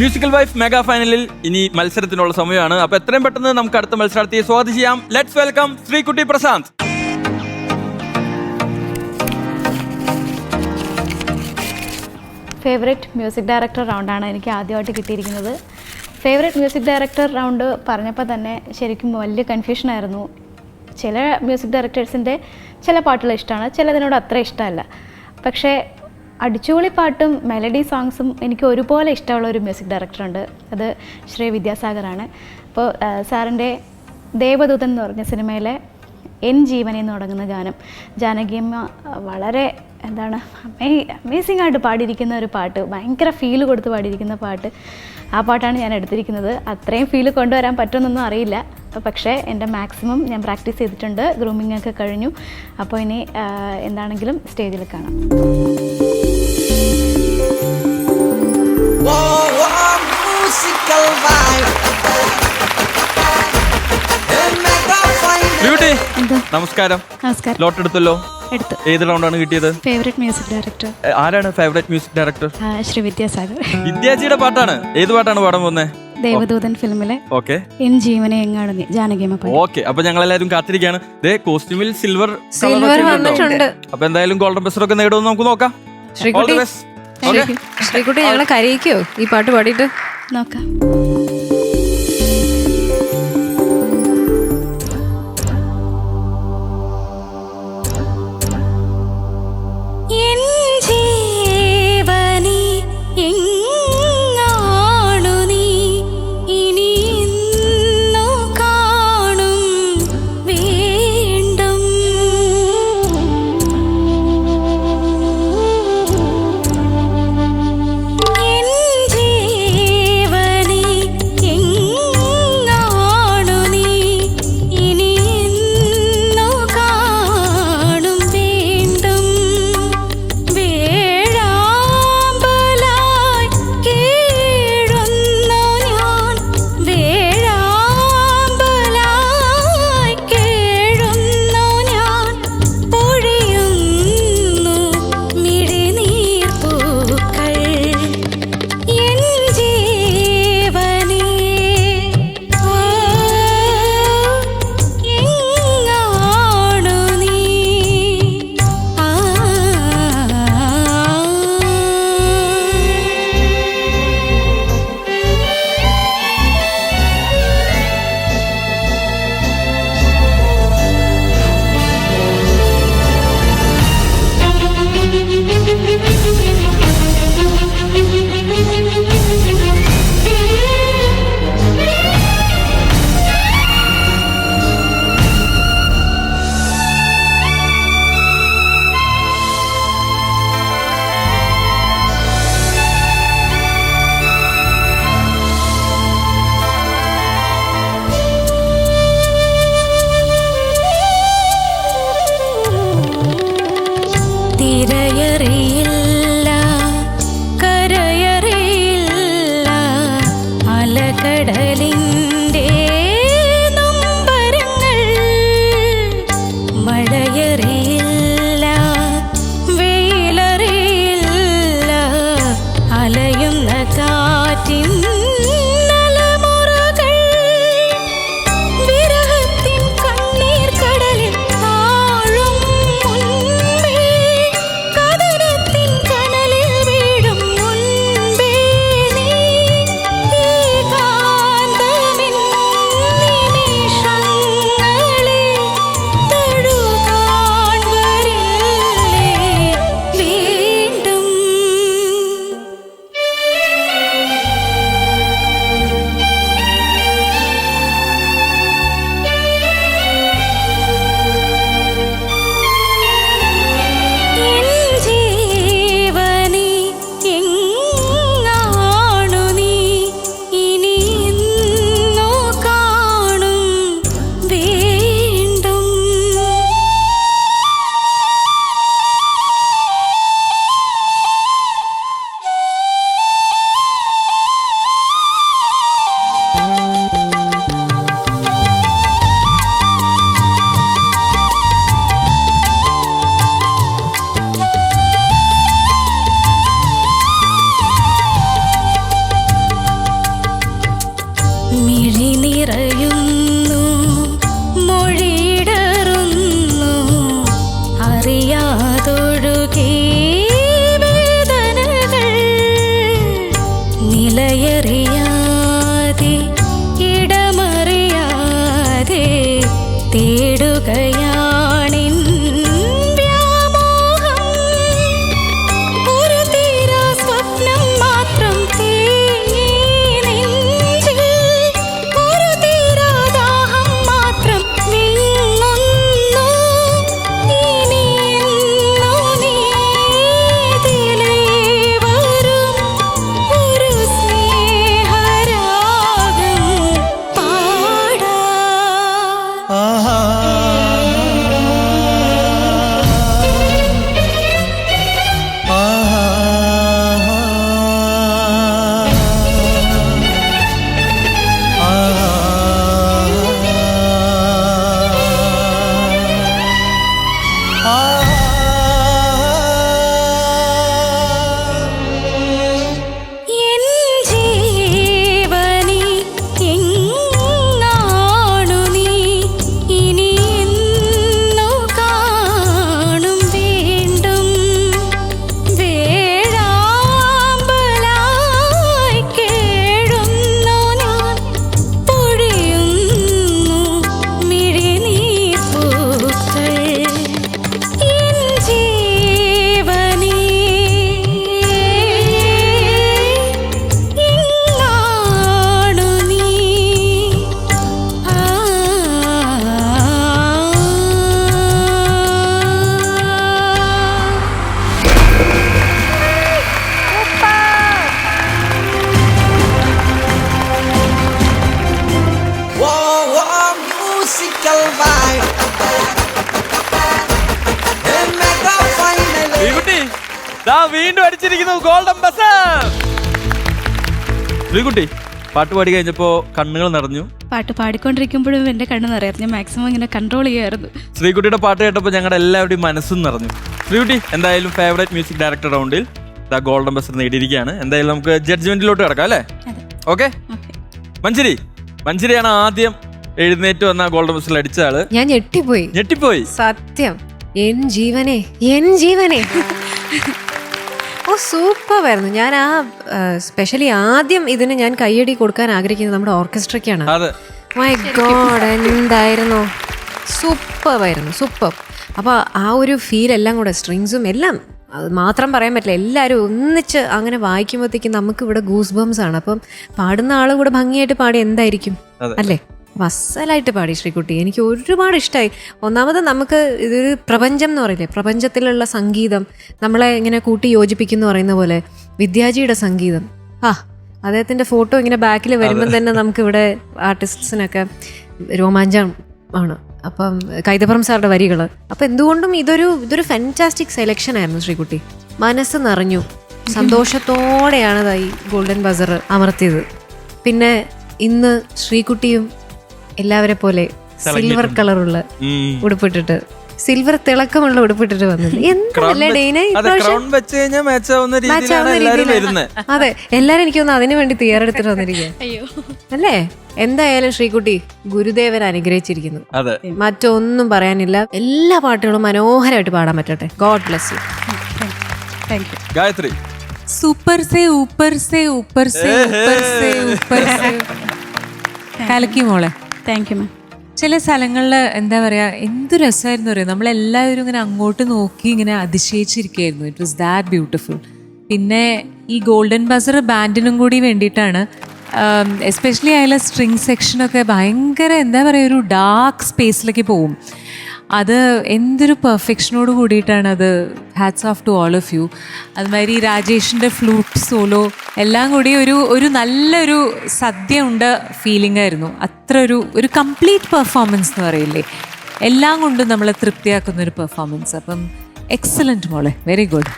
Musical wife mega ഫൈനലിൽ ഇനി മത്സരത്തിനുള്ള സമയമാണ്. അപ്പൊ എത്രയും പെട്ടെന്ന് നമുക്ക് അടുത്ത മത്സരാർത്ഥിയെ സ്വാഗതം ചെയ്യാം. Let's welcome Sreekutty Prashanth. Favourite music director റൗണ്ടാണ് എനിക്ക് ആദ്യമായിട്ട് കിട്ടിയിരിക്കുന്നത്. ഫേവറേറ്റ് മ്യൂസിക് ഡയറക്ടർ റൗണ്ട് പറഞ്ഞപ്പോൾ തന്നെ ശരിക്കും വലിയ കൺഫ്യൂഷനായിരുന്നു. ചില മ്യൂസിക് ഡയറക്ടേഴ്സിൻ്റെ ചില പാട്ടുകൾ ഇഷ്ടമാണ്, ചിലതിനോട് അത്ര ഇഷ്ടമല്ല. പക്ഷേ അടിച്ചുപൊളി പാട്ടും മെലഡി സോങ്സും എനിക്ക് ഒരുപോലെ ഇഷ്ടമുള്ള ഒരു മ്യൂസിക് ഡയറക്ടറുണ്ട്. അത് ശ്രീ വിദ്യാസാഗറാണ്. അപ്പോൾ സാറിൻ്റെ ദേവദൂതൻ എന്ന് പറഞ്ഞ സിനിമയിലെ എൻ ജീവനെ എന്ന് തുടങ്ങുന്ന ഗാനം ജാനകിയമ്മ വളരെ അമേസിംഗ് ആയിട്ട് പാടിയിരിക്കുന്ന ഒരു പാട്ട്, ഭയങ്കര ഫീല് കൊടുത്ത് പാടിയിരിക്കുന്ന പാട്ട്. ആ പാട്ടാണ് ഞാൻ എടുത്തിരിക്കുന്നത്. അത്രയും ഫീല് കൊണ്ടുവരാൻ പറ്റുമെന്നൊന്നും അറിയില്ല, പക്ഷേ എൻ്റെ മാക്സിമം ഞാൻ പ്രാക്ടീസ് ചെയ്തിട്ടുണ്ട്. ഗ്രൂമിംഗ് ഒക്കെ കഴിഞ്ഞു. അപ്പോൾ ഇനി എന്താണെങ്കിലും സ്റ്റേജിൽ കാണാം. നമസ്കാരം. നമസ്കാരം. ലോട്ട് എടുത്തല്ലോ? എടുത്തു. ഏത് റൗണ്ടാണ് കിട്ടിയത്? Favourite music director. ആരാണ് favourite music director? Shri Vidyasagar. വിദ്യാജിയുടെ പാട്ടാണ്. ഏത് പാട്ടാണ് പാടാൻ പോകുന്നത്? ദേവദൂതൻ ഫിലിമിലെ ഓക്കെ എൻ ജീവനെ എങ്ങാണ് നീ ജാനകിയമ്മ. ഓക്കെ, അപ്പൊ ഞങ്ങൾ എല്ലാവരും കാത്തിരിക്കുകയാണ്. കോസ്റ്റ്യൂമിൽ സിൽവർ വന്നിട്ടുണ്ട്. അപ്പൊ എന്തായാലും ഗോൾഡൻ ബെസ്റ്റർ ഒക്കെ നേടുമെന്ന് നമുക്ക് നോക്കാം. ശ്രീകുട്ടി ഞങ്ങളെ കരയിക്കോ ഈ പാട്ട് പാടിയിട്ട്? നോക്കാം. ദാ വീണ്ടും അടിച്ചിരിക്കുന്നു ഗോൾഡൻ ബസർ. ശ്രീകുട്ടി പാട്ട് പാടി കഴിഞ്ഞപ്പോ കണ്ണുകൾ നിറഞ്ഞു. പാട്ട് പാടിക്കൊണ്ടിരിക്കുമ്പോഴും എൻ്റെ കണ്ണ് നിറയായിരുന്നു. ഞാൻ മാക്സിമം ഇങ്ങനെ കൺട്രോൾ ചെയ്യുമായിരുന്നു. ശ്രീകുട്ടിയുടെ പാട്ട് കേട്ടപ്പോൾ ഞങ്ങളുടെ എല്ലാവരുടെയും മനസ്സും നിറഞ്ഞു. ശ്രീകുട്ടി എന്തായാലും ഫേവറേറ്റ് മ്യൂസിക് ഡയറക്ടർ റൗണ്ടിൽ ദാ ഗോൾഡൻ ബസർ നേടിയിരിക്കുകയാണ്. എന്തായാലും നമുക്ക് ജഡ്ജ്മെന്റിലോട്ട് കിടക്കാം അല്ലേ? ഓക്കെ. മഞ്ജരിയാണ് ആദ്യം എഴുന്നേറ്റ് വന്ന ഗോൾഡൻ ബസറിൽ അടിച്ച ആള്. ഞാൻ ഞെട്ടിപ്പോയി സത്യം. എൻ ജീവനെ ഓ സൂപ്പറായിരുന്നു. ഞാൻ ആ സ്പെഷ്യലി ആദ്യം ഇതിന് ഞാൻ കയ്യടി കൊടുക്കാൻ ആഗ്രഹിക്കുന്നത് നമ്മുടെ ഓർക്കസ്ട്രയ്ക്കാണ്. മൈ ഗോഡ്, എന്തായിരുന്നു, സൂപ്പർ. അപ്പോൾ ആ ഒരു ഫീൽ എല്ലാം കൂടെ സ്ട്രിങ്സും എല്ലാം അത് മാത്രം പറയാൻ പറ്റില്ല. എല്ലാവരും ഒന്നിച്ച് അങ്ങനെ വായിക്കുമ്പോഴത്തേക്കും നമുക്ക് ഇവിടെ ഗൂസ് ബംസ് ആണ്. അപ്പം പാടുന്ന ആളും കൂടെ ഭംഗിയായിട്ട് പാടി എന്തായിരിക്കും അല്ലേ? അസലായിട്ട് പാടി ശ്രീകുട്ടി. എനിക്ക് ഒരുപാട് ഇഷ്ടമായി. ഒന്നാമത് നമുക്ക് ഇതൊരു പ്രപഞ്ചം എന്ന് പറയില്ലേ, പ്രപഞ്ചത്തിലുള്ള സംഗീതം നമ്മളെ ഇങ്ങനെ കൂട്ടി യോജിപ്പിക്കുന്നു പറയുന്ന പോലെ വിദ്യാജിയുടെ സംഗീതം. അദ്ദേഹത്തിൻ്റെ ഫോട്ടോ ഇങ്ങനെ ബാക്കിൽ വരുമ്പം തന്നെ നമുക്കിവിടെ ആർട്ടിസ്റ്റിനൊക്കെ രോമാഞ്ചം ആണ്. അപ്പം കൈതപ്പുറം സാറുടെ വരികൾ. അപ്പം എന്തുകൊണ്ടും ഇതൊരു ഫാന്റാസ്റ്റിക് സെലക്ഷൻ ആയിരുന്നു ശ്രീകുട്ടി. മനസ്സ് നിറഞ്ഞു. സന്തോഷത്തോടെയാണ് ഈ ഗോൾഡൻ ബസർ അമർത്തിയത്. പിന്നെ ഇന്ന് ശ്രീകുട്ടിയും എല്ലാവരെ പോലെ സിൽവർ കളറുള്ള ഉടുപ്പിട്ടിട്ട്, സിൽവർ തിളക്കമുള്ള ഉടുപ്പിട്ടിട്ട് വന്നത് എന്തല്ലേ ഡെയ്നെ. അതെ, എല്ലാരും എനിക്ക് തോന്നുന്നു അതിനു വേണ്ടി തയ്യാറെടുത്തിട്ട് വന്നിരിക്കുക അല്ലേ? എന്തായാലും ശ്രീകുട്ടി ഗുരുദേവൻ അനുഗ്രഹിച്ചിരിക്കുന്നു. മറ്റൊന്നും പറയാനില്ല. എല്ലാ പാട്ടുകളും മനോഹരമായിട്ട് പാടാൻ പറ്റട്ടെ. God bless you. Gayathri. Super സേ ഊപ്പർ സേ ഊപ്പർ സേ ഊപ്പർ സേ ഊപ്പർ സേ. കലക്കി മോളെ. Thank you ma'am. ചില സ്ഥലങ്ങളിൽ എന്താ പറയുക, എന്ത് രസമായിരുന്നു അറിയാം. നമ്മളെല്ലാവരും ഇങ്ങനെ അങ്ങോട്ട് നോക്കി ഇങ്ങനെ അതിശയിച്ചിരിക്കുകയായിരുന്നു. It was that beautiful. പിന്നെ ഈ ഗോൾഡൻ ബസർ ബാൻഡിനും കൂടി വേണ്ടിയിട്ടാണ്. എസ്പെഷ്യലി അതിലെ സ്ട്രിങ് സെക്ഷനൊക്കെ ഭയങ്കര എന്താ പറയുക, ഒരു ഡാർക്ക് സ്പേസിലേക്ക് പോവും. അത് എന്തൊരു പെർഫെക്ഷനോട് കൂടിയിട്ടാണ് അത്. Hats off to all of you. അതുമാതിരി രാജേഷിൻ്റെ ഫ്ലൂട്ട് സോളോ എല്ലാം കൂടി ഒരു നല്ലൊരു സദ്യ ഉണ്ട് ഫീലിംഗ് ആയിരുന്നു. അത്ര ഒരു കംപ്ലീറ്റ് പെർഫോമൻസ് എന്ന് പറയില്ലേ, എല്ലാം കൊണ്ടും നമ്മളെ തൃപ്തിയാക്കുന്ന ഒരു പെർഫോമൻസ്. അപ്പം എക്സലൻറ്റ് മോളെ, വെരി ഗുഡ്.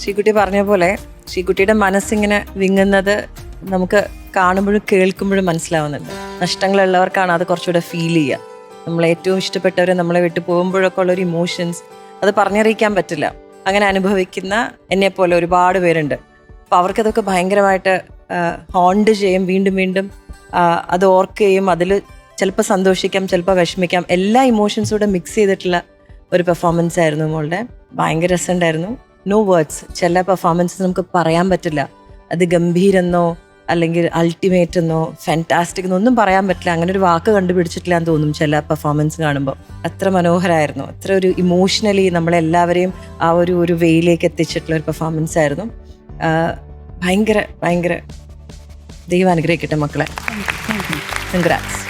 ശ്രീകുട്ടി പറഞ്ഞ പോലെ ശ്രീകുട്ടിയുടെ മനസ്സിങ്ങനെ വിങ്ങുന്നത് നമുക്ക് കാണുമ്പോഴും കേൾക്കുമ്പോഴും മനസ്സിലാവുന്നുണ്ട്. നഷ്ടങ്ങളുള്ളവർക്കാണ് അത് കുറച്ചുകൂടെ ഫീൽ ചെയ്യുക. നമ്മൾ ഏറ്റവും ഇഷ്ടപ്പെട്ടവരെ നമ്മളെ വിട്ടു പോകുമ്പോഴൊക്കെ ഉള്ളൊരു ഇമോഷൻസ് അത് പറഞ്ഞറിയിക്കാൻ പറ്റില്ല. അങ്ങനെ അനുഭവിക്കുന്ന എന്നെ പോലെ ഒരുപാട് പേരുണ്ട്. അപ്പോൾ അവർക്കതൊക്കെ ഭയങ്കരമായിട്ട് ഹോണ്ട് ചെയ്യും. വീണ്ടും അത് ഓർക്കുകയും അതിൽ ചിലപ്പോൾ സന്തോഷിക്കാം, ചിലപ്പോൾ വിഷമിക്കാം. എല്ലാ ഇമോഷൻസും കൂടെ മിക്സ് ചെയ്തിട്ടുള്ള ഒരു പെർഫോമൻസ് ആയിരുന്നു മോളുടെ. ഭയങ്കര രസമുണ്ടായിരുന്നു. No words. ചില പെർഫോമൻസ് നമുക്ക് പറയാൻ പറ്റില്ല. അത് ഗംഭീരെന്നോ അല്ലെങ്കിൽ അൾട്ടിമേറ്റ് എന്നോ ഫാന്റാസ്റ്റിക് എന്നൊന്നും പറയാൻ പറ്റില്ല. അങ്ങനെ ഒരു വാക്ക് കണ്ടുപിടിച്ചിട്ടില്ല എന്ന് തോന്നും ചില പെർഫോമൻസ് കാണുമ്പോൾ. അത്ര മനോഹരമായിരുന്നു. അത്ര ഒരു ഇമോഷണലി നമ്മളെല്ലാവരെയും ആ ഒരു വേയിലേക്ക് എത്തിച്ചിട്ടുള്ള ഒരു പെർഫോമൻസ് ആയിരുന്നു. ഭയങ്കര ദൈവം അനുഗ്രഹിക്കട്ടെ മക്കളെ. കൺഗ്രാറ്റ്സ്.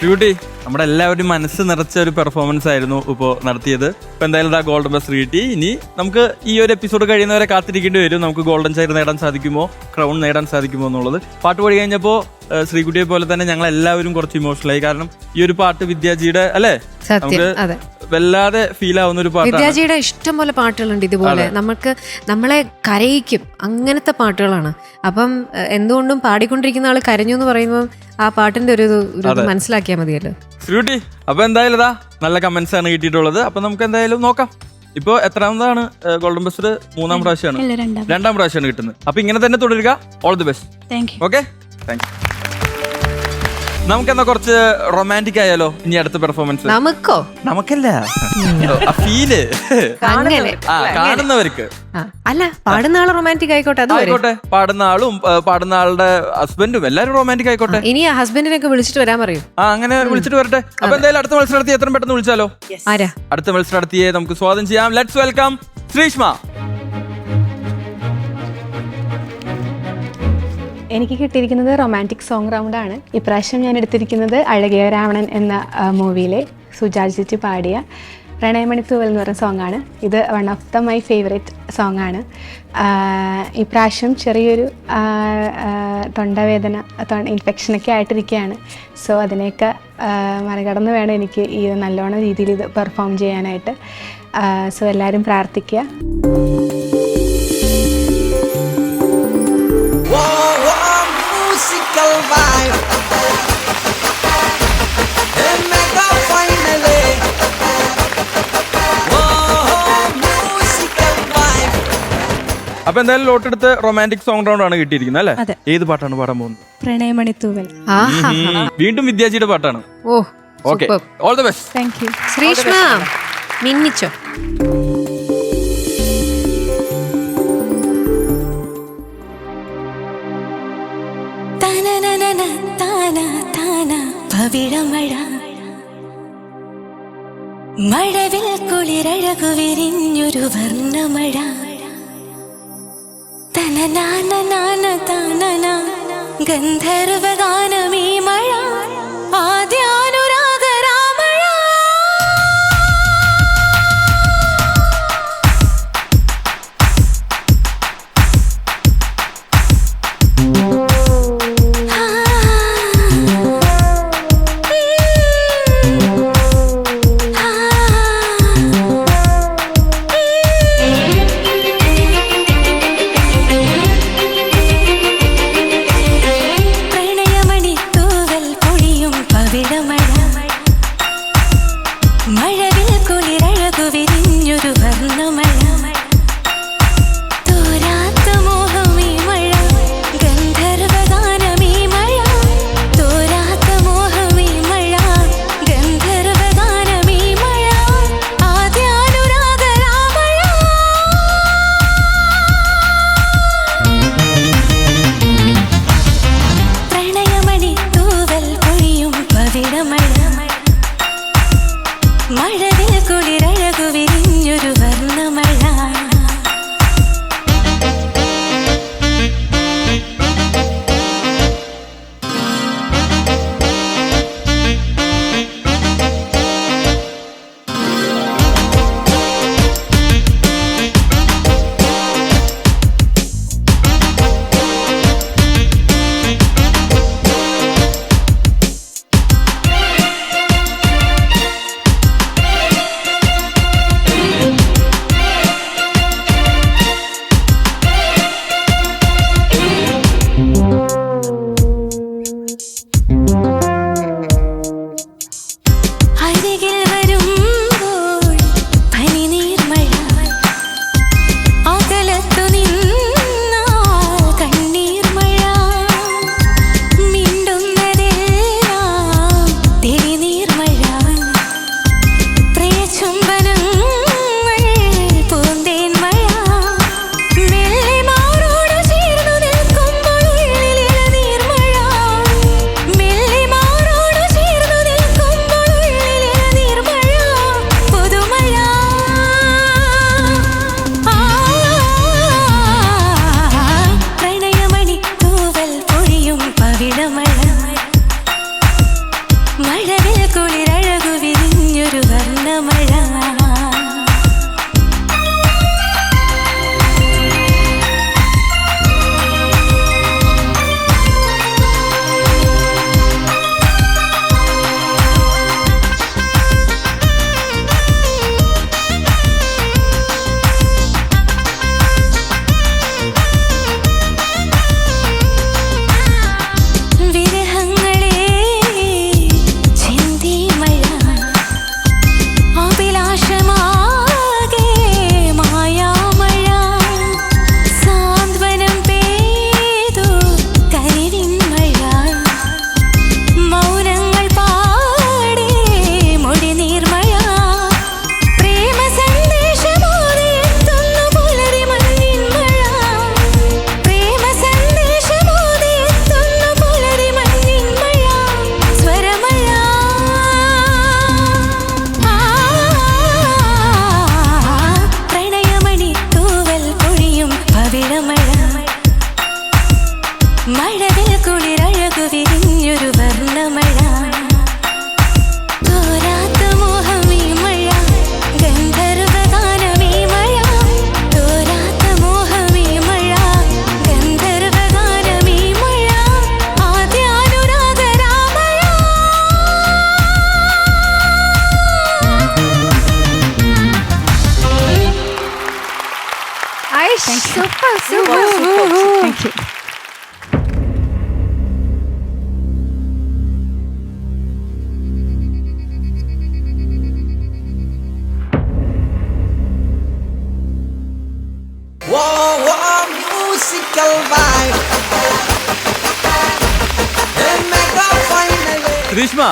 ബ്യൂട്ടി. നമ്മുടെ എല്ലാവരുടെയും മനസ്സ് നിറച്ച ഒരു പെർഫോമൻസ് ആയിരുന്നു ഇപ്പോൾ നടത്തിയത്. ഇപ്പം എന്തായാലും ആ ഗോൾഡൻ ബസർ കിട്ടി. ഇനി നമുക്ക് ഈ ഒരു എപ്പിസോഡ് കഴിയുന്നവരെ കാത്തിരിക്കേണ്ടി വരും. നമുക്ക് ഗോൾഡൻ ചെയർ നേടാൻ സാധിക്കുമോ, ക്രൗൺ നേടാൻ സാധിക്കുമോ എന്നുള്ളത്. പാട്ട് പാടി കഴിഞ്ഞപ്പോൾ ശ്രീകുട്ടിയെ പോലെ തന്നെ ഞങ്ങൾ എല്ലാവരും കുറച്ച് ഇമോഷണലായി. കാരണം ഈ ഒരു പാട്ട് വിദ്യാജിയുടെ അല്ലേ, നമുക്ക് വല്ലാതെ ഫീൽ ആവുന്ന ഒരു പാട്ട്. വിദ്യാജിയുടെ ഇഷ്ടംപോലെ പാട്ടുകളുണ്ട് ഇതുപോലെ, നമുക്ക് നമ്മളെ കരയിക്കും അങ്ങനത്തെ പാട്ടുകളാണ്. അപ്പം എന്തുകൊണ്ടും പാടിക്കൊണ്ടിരിക്കുന്ന ആൾ കരഞ്ഞു എന്ന് പറയുമ്പോൾ ആ പാട്ടിന്റെ ഒരു മനസ്സിലാക്കിയാൽ മതിയല്ലോ. ശ്രീകുട്ടി, അപ്പൊ എന്തായാലും നല്ല കമന്റ്സ് ആണ് കിട്ടിയിട്ടുള്ളത്. അപ്പൊ നമുക്ക് എന്തായാലും നോക്കാം. ഇപ്പൊ എത്രാമതാണ് ഗോൾഡൻ ബസർ? മൂന്നാം പ്രാവശ്യമാണ്, രണ്ടാം പ്രാവശ്യമാണ് കിട്ടുന്നത്. അപ്പൊ ഇങ്ങനെ തന്നെ തുടരുക. All the best. Okay, thank you. നമുക്കെന്നാ കുറച്ച് റൊമാൻറ്റിക് ആയാലോ ഇനി അടുത്ത പെർഫോമൻസ്? നമുക്കല്ല, ഫീല് കാണുന്നവർക്ക്. അല്ല, പാടുന്ന ആള് റൊമാൻറ്റിക് ആയിക്കോട്ടെ. പാടുന്ന ആളും പാടുന്ന ആളുടെ ഹസ്ബൻഡും എല്ലാരും റൊമാൻറ്റിക് ആയിക്കോട്ടെ. ഇനി ഹസ്ബൻഡിനൊക്കെ വിളിച്ചിട്ട് വരാൻ പറയൂ. അങ്ങനെ വിളിച്ചിട്ട് വരട്ടെ. അപ്പൊ എന്തായാലും അടുത്ത മത്സരാർത്ഥി എത്രയും പെട്ടെന്ന് വിളിച്ചാലോ? ആരാ അടുത്ത മത്സരാർത്ഥിയെ നമുക്ക് സ്വാഗതം ചെയ്യാം. Let's welcome Sreeshma. എനിക്ക് കിട്ടിയിരിക്കുന്നത് റൊമാൻറ്റിക് സോങ് റൗണ്ടാണ്. ഇപ്രാവശ്യം ഞാൻ എടുത്തിരിക്കുന്നത് അഴകിയ രാവണൻ എന്ന മൂവിയിലെ സുജാത ചേച്ചി പാടിയ പ്രണയമണിത്തൂവൽ എന്ന് പറയുന്ന സോങ്ങാണ്. ഇത് one of the my favourite സോങ്ങാണ്. ഇപ്രാവശ്യം ചെറിയൊരു തൊണ്ടവേദന ഇൻഫെക്ഷനൊക്കെ ആയിട്ടിരിക്കുകയാണ്. സോ അതിനെയൊക്കെ മറികടന്ന് വേണം എനിക്ക് ഈ നല്ലോണം രീതിയിൽ ഇത് പെർഫോം ചെയ്യാനായിട്ട്. സോ എല്ലാവരും പ്രാർത്ഥിക്കുക. അപ്പൊ എന്തായാലും ലോട്ടെടുത്ത് റൊമാൻറ്റിക് സോങ് റൗണ്ട് ആണ് കിട്ടിയിരിക്കുന്നത് അല്ലേ? ഏത് പാട്ടാണ് പാടാൻ പോകുന്നത്? പ്രണയമണിത്തൂവൽ. വീണ്ടും വിദ്യാജിയുടെ പാട്ടാണ്. Oh okay, all the best. Thank you. Sreeshma മിന്നിച്ചോ. മഴവിൽ കുളിരഴകു വിരിഞ്ഞൊരു വർണ്ണമഴ ഗന്ധർവഗാനമീ മഴ ആദ്യാനുരാഗരാമഴ. പ്രണയമണി തൂവൽ പൊഴിയും പവിഴ super super. Thank you. Greeshma,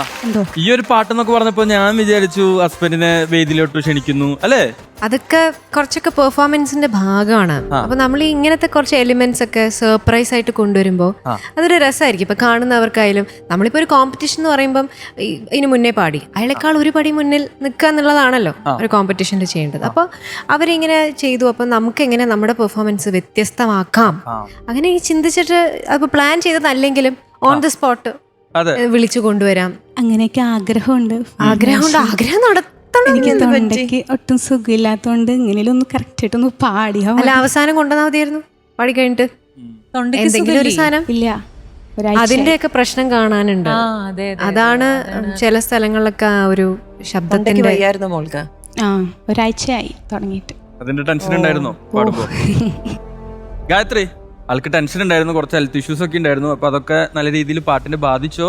ഈ ഒരു പാട്ടെന്നൊക്കെ പറഞ്ഞപ്പോ ഞാൻ വിചാരിച്ചു ഹസ്ബൻഡിനെ വേദിയിലോട്ട് ക്ഷണിക്കുന്നു അല്ലേ? അതൊക്കെ കുറച്ചൊക്കെ പെർഫോമൻസിന്റെ ഭാഗമാണ്. അപ്പൊ നമ്മൾ ഈ ഇങ്ങനത്തെ കുറച്ച് എലിമെന്റ്സ് ഒക്കെ സർപ്രൈസ് ആയിട്ട് കൊണ്ടുവരുമ്പോൾ അതൊരു രസമായിരിക്കും. ഇപ്പൊ കാണുന്നവർക്കായാലും നമ്മളിപ്പോ ഒരു കോമ്പറ്റീഷൻ എന്ന് പറയുമ്പോൾ ഇതിന് മുന്നേ പാടി അയാളെക്കാൾ ഒരു പടി മുന്നിൽ നിൽക്കുക എന്നുള്ളതാണല്ലോ ഒരു കോമ്പറ്റീഷനിൽ ചെയ്യേണ്ടത്. അപ്പൊ അവരിങ്ങനെ ചെയ്തു. അപ്പൊ നമുക്ക് എങ്ങനെ നമ്മുടെ പെർഫോമൻസ് വ്യത്യസ്തമാക്കാം അങ്ങനെ ചിന്തിച്ചിട്ട് അപ്പൊ പ്ലാൻ ചെയ്തതല്ലെങ്കിലും ഓൺ ദി സ്പോട്ട് വിളിച്ചു കൊണ്ടുവരാം. അങ്ങനെയൊക്കെ ആഗ്രഹമുണ്ട്. ആഗ്രഹം നടത്തണം. എനിക്ക് തൊണ്ടയ്ക്ക് ഒട്ടും സുഖമില്ലാത്തതുകൊണ്ട് ഇങ്ങനെയും ഒന്ന് കറക്റ്റ് ആയിട്ടൊന്ന് പാടിയാ. അല്ല, അവസാനം കൊണ്ടുവന്നാ മതിയായിരുന്നു പാടി കഴിഞ്ഞിട്ട് എന്തെങ്കിലും ഒരു സാധനം. ഇല്ല, അതിന്റെയൊക്കെ പ്രശ്നം കാണാനുണ്ട്. അതാണ് ചില സ്ഥലങ്ങളിലൊക്കെ ആ ഒരു ശബ്ദത്തിന്റെ വയ്യായിരുന്നു മോൾക്ക്. ഒരാഴ്ചയായി തുടങ്ങിയിട്ട്. അതിന്റെ ടെൻഷൻ ഉണ്ടായിരുന്നോ പാടുമ്പോ? ഗായത്രി, ആൾക്ക് ടെൻഷൻ ഉണ്ടായിരുന്നു, കുറച്ച് ഹെൽത്ത് ഇഷ്യൂസ് ഒക്കെ ഉണ്ടായിരുന്നു. അപ്പൊ അതൊക്കെ നല്ല രീതിയിൽ പാട്ടിനെ ബാധിച്ചോ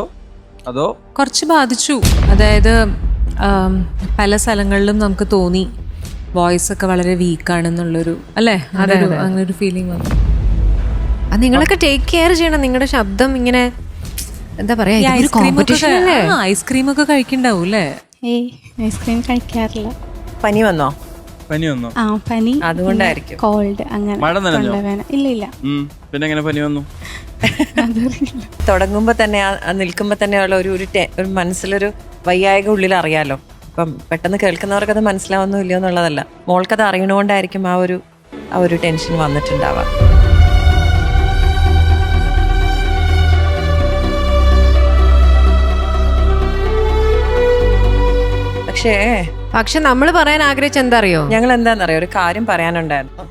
അതോ? കുറച്ച് ബാധിച്ചു. അതായത് പല സ്ഥലങ്ങളിലും നമുക്ക് തോന്നി വോയിസ് ഒക്കെ വളരെ വീക്കാണെന്നുള്ളൊരു അല്ലേ, അതൊരു അങ്ങനെ ഒരു ഫീലിംഗ് വന്നു. അത് നിങ്ങളൊക്കെ ടേക്ക് കെയർ ചെയ്യണം. നിങ്ങളുടെ ശബ്ദം ഇങ്ങനെ എന്താ പറയാ, ഐസ്ക്രീം ഒക്കെ കഴിക്കണ്ടാവും അല്ലേ? ഐസ്ക്രീം കഴിക്കാറില്ല. പനി വന്നോ? പനി അതുകൊണ്ടായിരിക്കും. കോൾഡ് അങ്ങനെ. മഴ നനഞ്ഞോ? ഇല്ല. പിന്നെ എങ്ങനെ പനി വന്നു? തുടങ്ങുമ്പോ തന്നെ നിൽക്കുമ്പോ തന്നെ ഉള്ള ഒരു മനസ്സിലൊരു വയ്യായക ഉള്ളിൽ അറിയാലോ. അപ്പം പെട്ടെന്ന് കേൾക്കുന്നവർക്ക് അത് മനസ്സിലാവുന്നോ ഇല്ലയോ എന്നുള്ളതല്ല, മോൾക്കത് അറിയണോണ്ടായിരിക്കും ആ ഒരു ടെൻഷൻ വന്നിട്ടുണ്ടാവാം. പക്ഷെ നമ്മൾ പറയാൻ ആഗ്രഹിച്ച എന്താ അറിയോ, ഞങ്ങൾ എന്താന്നറിയോ ഒരു കാര്യം പറയാനുണ്ടായിരുന്നു.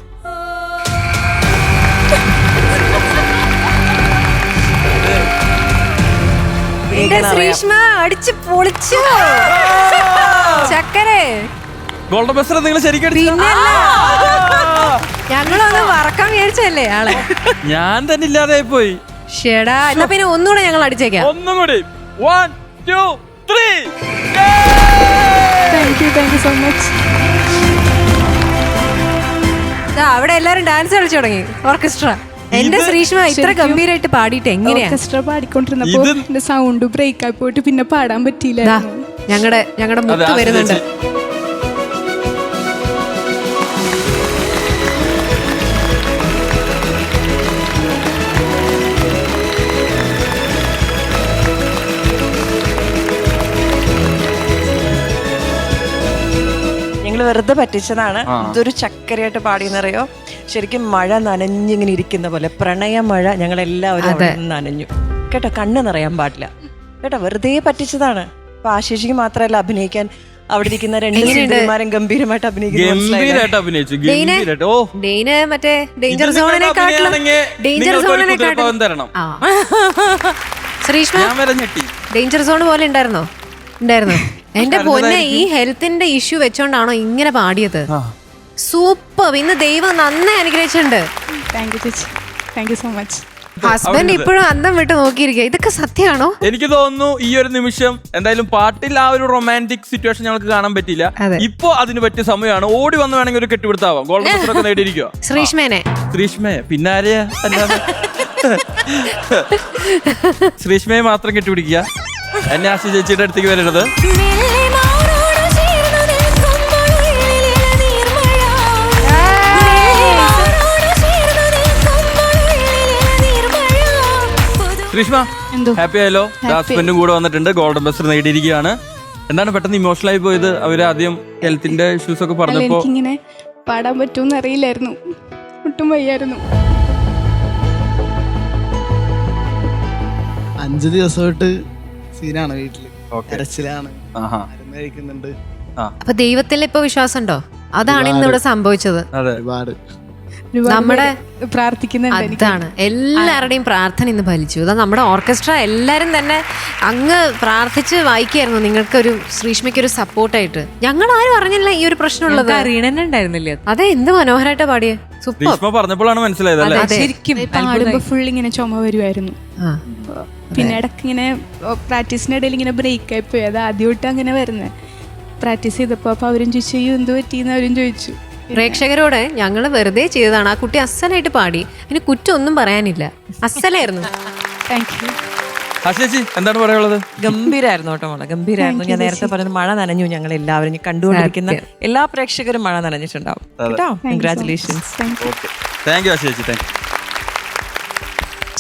അടിച്ചു പൊളിച്ചു ചക്കരെ. ഗോൾഡൻ ബസ്റ്റർ നിങ്ങൾ ശരിക്കും ഞങ്ങളൊന്ന് വറക്കാൻ വിചാരിച്ചല്ലേ ആളെ. ഞാൻ തന്നെ ഇല്ലാതെ പോയി. ഷേടാ, എന്നാ പിന്നെ ഒന്നുകൂടെ ഞങ്ങൾ അടിച്ചേക്കാം. ഒന്നും കൂടി 1 2 3. Thank you so much. അവിടെ എല്ലാരും ഡാൻസ് കളിച്ചു തുടങ്ങി, ഓർക്കസ്ട്ര. എന്റെ ശ്രീഷ്മ ഇത്ര ഗംഭീരമായിട്ട് പാടിയിട്ട് എങ്ങനെയാ? ഓർക്കസ്ട്ര പാടിക്കൊണ്ടിരുന്നപ്പോ എന്റെ സൗണ്ട് ബ്രേക്ക് ആയി പോയിട്ട് പിന്നെ പാടാൻ പറ്റിയില്ല. ഞങ്ങളുടെ മുത്ത് വരുന്നുണ്ട്. വെറുതെ പറ്റിച്ചതാണ്. ഇതൊരു ചക്കരയായിട്ട് പാടിയെന്നറിയോ, ശരിക്കും മഴ നനഞ്ഞിങ്ങനെ ഇരിക്കുന്ന പോലെ പ്രണയ മഴ ഞങ്ങളെല്ലാവരും നനഞ്ഞു കേട്ടോ. കണ്ണ് നിറയാൻ പാടില്ല കേട്ടോ, വെറുതെ പറ്റിച്ചതാണ്. അപ്പൊ ആശിഷിക്ക് മാത്രമല്ല അഭിനയിക്കാൻ അവിടെ ഇരിക്കുന്ന രണ്ട് സിനിമാരും ഗംഭീരമായിട്ട് അഭിനയിച്ചു. ശ്രീഷ്മ ഡേഞ്ചർ സോൺ പോലെ ഉണ്ടായിരുന്നോ? എന്റെ പൊന്നെ, ഈ ഹെൽത്തിന്റെ ഇഷ്യൂ വെച്ചോണ്ടാണോ ഇങ്ങനെ പാടിയത്? സൂപ്പർ. ഇന്ന് ദൈവം നന്നായി അനുഗ്രഹിച്ചിട്ടുണ്ട്. Thank you so much. Husband ഇപ്പോഴും അന്തം വിട്ട് നോക്കിയിരിക്കുക. ഇതൊക്കെ സത്യമാണോ? എനിക്ക് തോന്നുന്നു ഈ ഒരു നിമിഷം എന്തായാലും പാട്ടിൽ ആ ഒരു റൊമാൻറ്റിക് സിറ്റുവേഷൻ ഞങ്ങൾക്ക് കാണാൻ പറ്റില്ല. ഇപ്പൊ അതിന് പറ്റിയ സമയമാണ്. ഓടി വന്ന് വേണമെങ്കിൽ ഒരു കെട്ടിപ്പിടുത്താവാം. ഗോൾഡൻ ബസ്റ്റർ ഒക്കെ നേടിയിരിക്കുക. ശ്രീഷ്മയെ പിന്നാരെയാ ശ്രീഷ്മയെ മാത്രം കെട്ടിപ്പിടിക്കുക. എന്നെ ആശി ചേച്ചിയുടെ അടുത്തേക്ക് വരരുത്. ശ്രീഷ്മ ഹാപ്പി ആയല്ലോ. ഹസ്ബൻഡും കൂടെ വന്നിട്ടുണ്ട്, ഗോൾഡൻ ബസ്റ്റർ നേടിയിരിക്കുകയാണ്. എന്താണ് പെട്ടെന്ന് ഇമോഷണൽ ആയി പോയത്? അവര് ആദ്യം ഹെൽത്തിന്റെ ഇഷ്യൂസ് ഒക്കെ പറഞ്ഞപ്പോ ഇങ്ങനെ പാടാൻ പറ്റുമെന്ന് അറിയില്ലായിരുന്നു, ഒട്ടും വയ്യായിരുന്നു. 5 ദിവസമായിട്ട് സീനാണ് വീട്ടില്, കരച്ചിലാണ്, മരുന്ന് കഴിക്കുന്നുണ്ട്. അപ്പൊ ദൈവത്തിൽ ഇപ്പൊ വിശ്വാസം ഉണ്ടോ? അതാണ് ഇന്നിവിടെ സംഭവിച്ചത്. ഒരുപാട് നമ്മുടെ പ്രാർത്ഥിക്കുന്നുണ്ട് എനിക്ക്. അതാണ് എല്ലാവരുടെയും പ്രാർത്ഥന ഇന്ന് ഫലിച്ചു. അതാ നമ്മുടെ ഓർക്കസ്ട്ര എല്ലാരും തന്നെ അങ്ങ് പ്രാർത്ഥിച്ച് വായിക്കായിരുന്നു നിങ്ങൾക്കൊരു ശ്രീഷ്മയ്ക്കൊരു സപ്പോർട്ടായിട്ട്. ഞങ്ങൾ ആരും അറിഞ്ഞില്ല ഈ ഒരു പ്രശ്നമുള്ളത്. അറിയണന്നുണ്ടായിരുന്നില്ല. അതെ, എന്ത് മനോഹരമായിട്ടാ പാടിയേ. സൂപ്പർ. ഭീഷ്മ പറഞ്ഞപ്പോഴാണ് മനസ്സിലായത് അല്ലേ? ശരിക്കും പാടുമ്പോ ഫുൾ ഇങ്ങനെ ചുമ വരുമായിരുന്നു. പിന്നെ ഇടയ്ക്ക് ഇങ്ങനെ പ്രാക്ടീസിന്റെ ഇടയിൽ ഇങ്ങനെ ബ്രേക്ക് ആയി പോയി. അത് ആദ്യമായിട്ട് അങ്ങനെ വരുന്നത്. പ്രാക്ടീസ് ചെയ്തപ്പോ അപ്പൊ അവരും ചോദിച്ചു എന്ത് പറ്റിയെന്ന് അവരും ചോദിച്ചു. പ്രേക്ഷകരോട് ഞങ്ങൾ വെറുതെ ചെയ്തതാണ്. ആ കുട്ടി അസലായിട്ട് പാടി, അതിന് കുറ്റം ഒന്നും പറയാനില്ല, അസലായിരുന്നു. Thank you. ചേച്ചി എന്താണ് പറയാനുള്ളത്? ഗംഭീരായിരുന്നു കേട്ടോ മോളെ, ഗംഭീരായിരുന്നു. ഞാൻ നേരത്തെ പറഞ്ഞത് മഴ നനഞ്ഞു ഞങ്ങൾ എല്ലാവരും. ഇനി കണ്ടുകൊണ്ടിരിക്കുന്ന എല്ലാ പ്രേക്ഷകരും മഴ നനഞ്ഞിട്ടുണ്ടാവും കേട്ടോ. കൺഗ്രാറ്റുലേഷൻസ്. താങ്ക് യു ചേച്ചി. Thank you.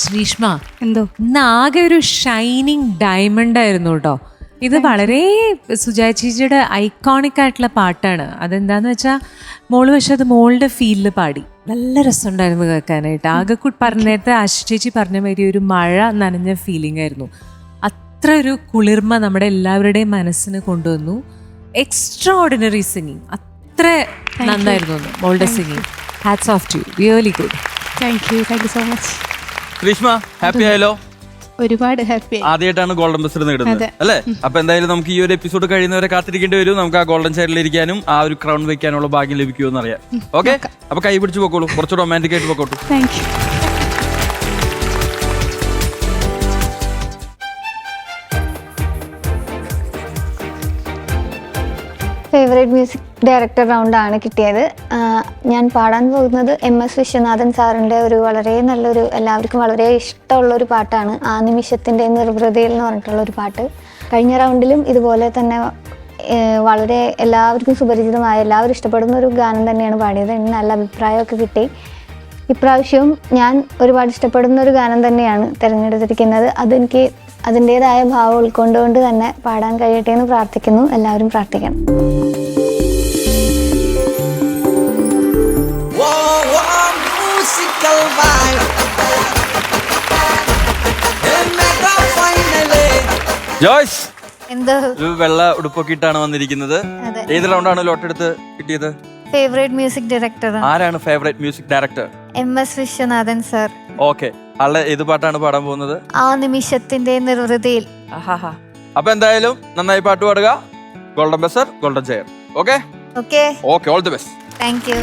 ശ്രീഷ്മ, എന്തോ ഇന്ന് ആകെ ഒരു ഷൈനിങ് ഡയമണ്ട് ആയിരുന്നു കേട്ടോ. ഇത് വളരെ സുജാ ചേച്ചിയുടെ ഐക്കോണിക് ആയിട്ടുള്ള പാട്ടാണ്. അതെന്താന്ന് വെച്ചാൽ മോള് പക്ഷെ അത് മോളുടെ ഫീലിൽ പാടി. നല്ല രസമുണ്ടായിരുന്നു കേൾക്കാനായിട്ട്. ആകെ നേരത്തെ ആശി ചേച്ചി പറഞ്ഞ മാതിരി ഒരു മഴ നനഞ്ഞ ഫീലിംഗ് ആയിരുന്നു. അത്ര ഒരു കുളിർമ നമ്മുടെ എല്ലാവരുടെയും മനസ്സിന് കൊണ്ടുവന്നു. എക്സ്ട്രാ ഓർഡിനറി സിംഗിങ്, അത്ര നന്നായിരുന്നു മോളുടെ singing. Hats off to you, really good. Thank you so much. Sreeshma happy ആയല്ലോ? ഒരുപാട് ഹാപ്പി. ആദ്യമായിട്ടാണ് ഗോൾഡൻ ബസർ നേടുന്നത് അല്ലേ? അപ്പൊ എന്തായാലും നമുക്ക് ഈ ഒരു എപ്പിസോഡ് കഴിയുന്നവരെ കാത്തിരിക്കേണ്ടി വരും. നമുക്ക് ആ ഗോൾഡൻ ചെയറിൽ ഇരിക്കാനും ആ ഒരു ക്രൗൺ വെക്കാനുള്ള ഭാഗ്യം ലഭിക്കുമെന്ന് അറിയാം. ഓക്കെ, അപ്പൊ കൈ പിടിച്ച് പൊക്കോളൂ, കുറച്ച് റൊമാൻറ്റിക് ആയിട്ട് പൊക്കോട്ടു. Thank you. Favourite music director റൗണ്ടാണ് കിട്ടിയത്. ഞാൻ പാടാൻ പോകുന്നത് MS വിശ്വനാഥൻ സാറിൻ്റെ ഒരു വളരെ നല്ലൊരു, എല്ലാവർക്കും വളരെ ഇഷ്ടമുള്ളൊരു പാട്ടാണ് ആ നിമിഷത്തിൻ്റെ നിർവൃതിയിൽ എന്ന് പറഞ്ഞിട്ടുള്ളൊരു പാട്ട്. കഴിഞ്ഞ റൗണ്ടിലും ഇതുപോലെ തന്നെ വളരെ എല്ലാവർക്കും സുപരിചിതമായ, എല്ലാവരും ഇഷ്ടപ്പെടുന്ന ഒരു ഗാനം തന്നെയാണ് പാടിയത്. എനിക്ക് നല്ല അഭിപ്രായമൊക്കെ കിട്ടി. ഇപ്രാവശ്യവും ഞാൻ ഒരുപാട് ഇഷ്ടപ്പെടുന്ന ഒരു ഗാനം തന്നെയാണ് തിരഞ്ഞെടുത്തിരിക്കുന്നത്. അതെനിക്ക് അതിൻ്റേതായ ഭാവം ഉൾക്കൊണ്ടുകൊണ്ട് തന്നെ പാടാൻ കഴിയട്ടെ എന്ന് പ്രാർത്ഥിക്കുന്നു. എല്ലാവരും പ്രാർത്ഥിക്കണം. ജോയ്സ്, എന്തോ ഒരു വെള്ള ഉടുപ്പൊക്കെ ഇട്ടാണ് വന്നിരിക്കുന്നത്. ഏത് റൗണ്ടാണ് ലോട്ടെടുത്ത് കിട്ടിയത്? ഫേവറേറ്റ് മ്യൂസിക് ഡയറക്ടർ ആരാണ് favourite music director? MS Viswanathan sir. Okay, ആളെ ഏത് പാട്ടാണ് പാടാൻ പോകുന്നത്? ആ നിമിഷത്തിന്റെ നിർവൃതിയിൽ. അപ്പൊ എന്തായാലും നന്നായി പാട്ട് പാടുക. Golden buzzer, golden chair. Okay okay okay, all the best. Thank you.